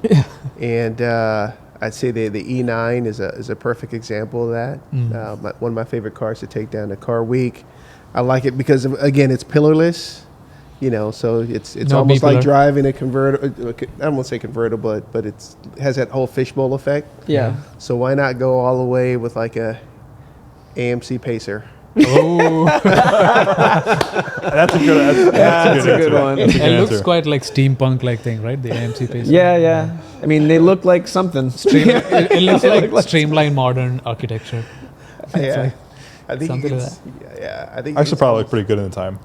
and I'd say the E9 is a perfect example of that. One of my favorite cars to take down to Car Week. I like it because again it's pillarless, so it's No almost like B-pillar. driving a convertible. I won't say convertible, but it has that whole fishbowl effect. Yeah. So why not go all the way with like a AMC Pacer? Oh, That's a good. That's a good answer. one. That's a good it looks answer. quite like steampunk-like thing, right? The AMC Pacer. Yeah. I mean, they look like something. It looks They like look like- streamlined modern architecture. Yeah, like I think something you like can, yeah, I think Actually, it's probably almost- look pretty good in the time.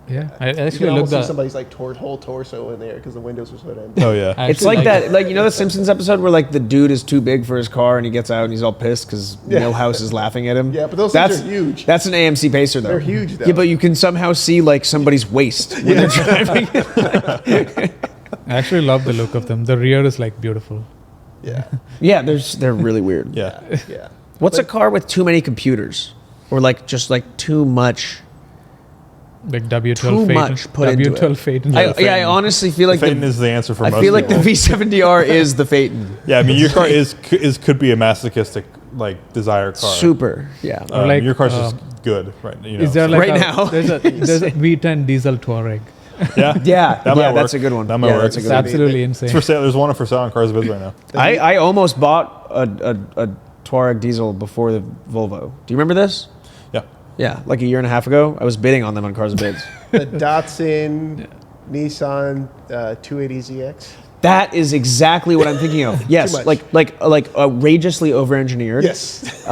Yeah, I You actually can almost looked see at. somebody's like whole torso in there because the windows are so damn. Oh yeah. I It's actually like that, like the Simpsons episode where like the dude is too big for his car and he gets out and he's all pissed because Yeah. Millhouse is laughing at him. Yeah, but those that's things are huge. That's an AMC Pacer though. They're huge, though. Yeah, but you can somehow see like somebody's waist when they're driving. I actually love the look of them. The rear is like beautiful. Yeah, Yeah, they're really weird. Yeah. yeah. What's a car with too many computers, or like just like too much? Like W12 Too Phaeton. much put into W12 it. Phaeton. I honestly feel like Phaeton is the answer for I most feel like the people. V70R is the Phaeton. Yeah, I mean your car could be a masochistic like desire car. Super. Yeah. Or like, your car's just good, right? Is there like Right a, now. There's a V10 diesel Touareg. Yeah. Yeah, That might that's work. a good one. That might yeah, work. that's a It's good one. absolutely insane. It's for sale. There's one for sale on Cars Biz right now. I almost bought a Touareg diesel before the Volvo. Do you remember this? Yeah. Yeah, like a year and a half ago. I was bidding on them on Cars and Bids. The Datsun, Nissan 280ZX. That is exactly what I'm thinking of. Yes, much. like outrageously over-engineered. Yes.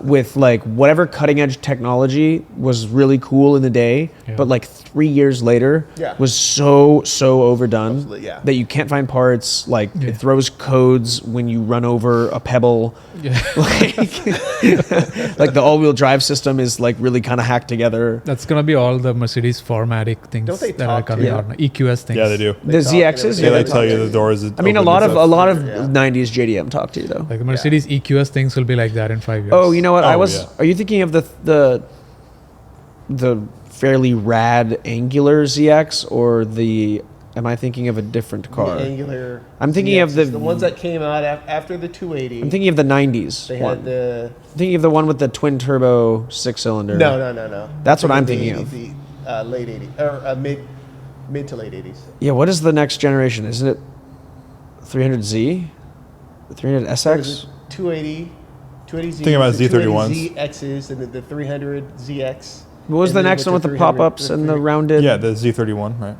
With like whatever cutting-edge technology was really cool in the day, but like 3 years later was so overdone Absolutely, that you can't find parts. Like it throws codes when you run over a pebble. Like the all-wheel drive system is like really kind of hacked together. That's gonna be all the Mercedes 4matic things Don't they that are talk coming to you? out now. EQS things. Yeah, they do. The ZXs, Yeah, they they tell you the door is. I mean, a open lot and of stuff. 90s JDM talk to you though. Like the Mercedes EQS things will be like that in 5 years. Oh, you know what? Oh, yeah. Are you thinking of the fairly rad angular ZX or the? Am I thinking of a different car? The angular. I'm thinking of ZXs, the ones that came out after the 280. I'm thinking of the 90s they one. had the. I'm thinking of the one with the twin turbo 6-cylinder. No. That's what I'm The thinking of. The late 80s or mid to late 80s. Yeah. What is the next generation? Isn't it 300Z? 300SX? 280. 280Z. Thinking about the Z31s. 280ZXs and the 300ZX. What was And the then next one with the 300 pop-ups and the 300 rounded? Yeah, the Z31, right?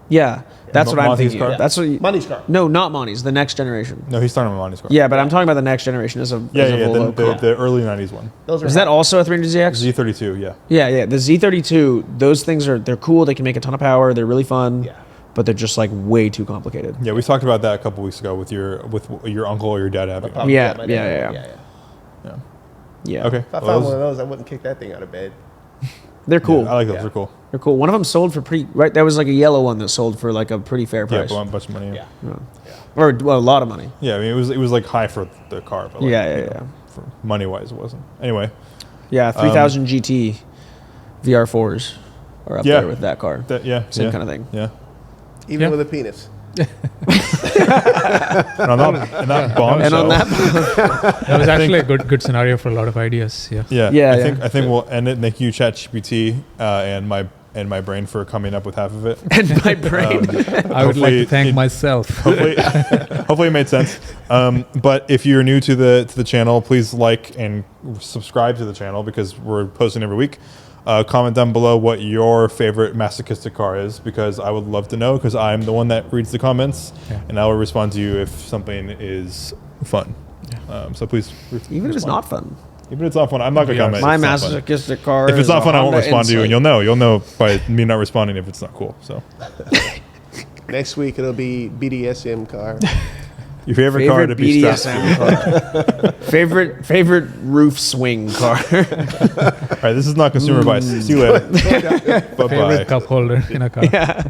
Yeah. That's what I'm Monty's thinking. car? Of. That's what. Money's car. No, not Monty's. The next generation. No, he's talking about Lonnie's car. Yeah, but I'm talking about the next generation as a Volvo car. The early 90s one. Those are Is that also a 300ZX? Z32, yeah. Yeah. The Z32, those things they're cool. They can make a ton of power. They're really fun. Yeah. But they're just like way too complicated. Yeah, we talked about that a couple weeks ago with your uncle or your dad having one. Yeah, my yeah. dad. Yeah. Okay. If I well, found those- one of those, I wouldn't kick that thing out of bed. They're cool. Yeah, I like those. Yeah. They're cool. They're cool. One of them sold for there was like a yellow one that sold for like a pretty fair Yeah, price. but a bunch of money. Yeah. Or well, a lot of money. Yeah, I mean it was like high for the car, but like, Yeah. you know, for money wise, it wasn't. Anyway, Yeah, 3000 GT VR4s are up Yeah. there with that car. Same kind of thing. Yeah. Even Yeah. with a penis. And on that bombshell. And on that, That was actually a good scenario for a lot of ideas. Yeah. Yeah, I think we'll end it. Thank you, ChatGPT, and my brain for coming up with half of it. and my brain. I would like Hopefully to thank it- myself. Hopefully it made sense. But if you're new to the channel, please like and subscribe to the channel because we're posting every week. Comment down below what your favorite masochistic car is because I would love to know because I'm the one that reads the comments and I will respond to you if something is fun. So please, Even if it's respond. not fun. Even if it's not fun, I'm not gonna comment. My if it's not fun. masochistic car. If it's is not a fun, I won't Honda respond to you, and Insight. you'll know by me not responding if it's not cool. So Next week it'll be BDSM car. your favorite car to be strapped to. BDSM car. favorite roof swing car. All right, this is not consumer advice. See you later. Bye bye. Favorite cup holder in a car. Yeah.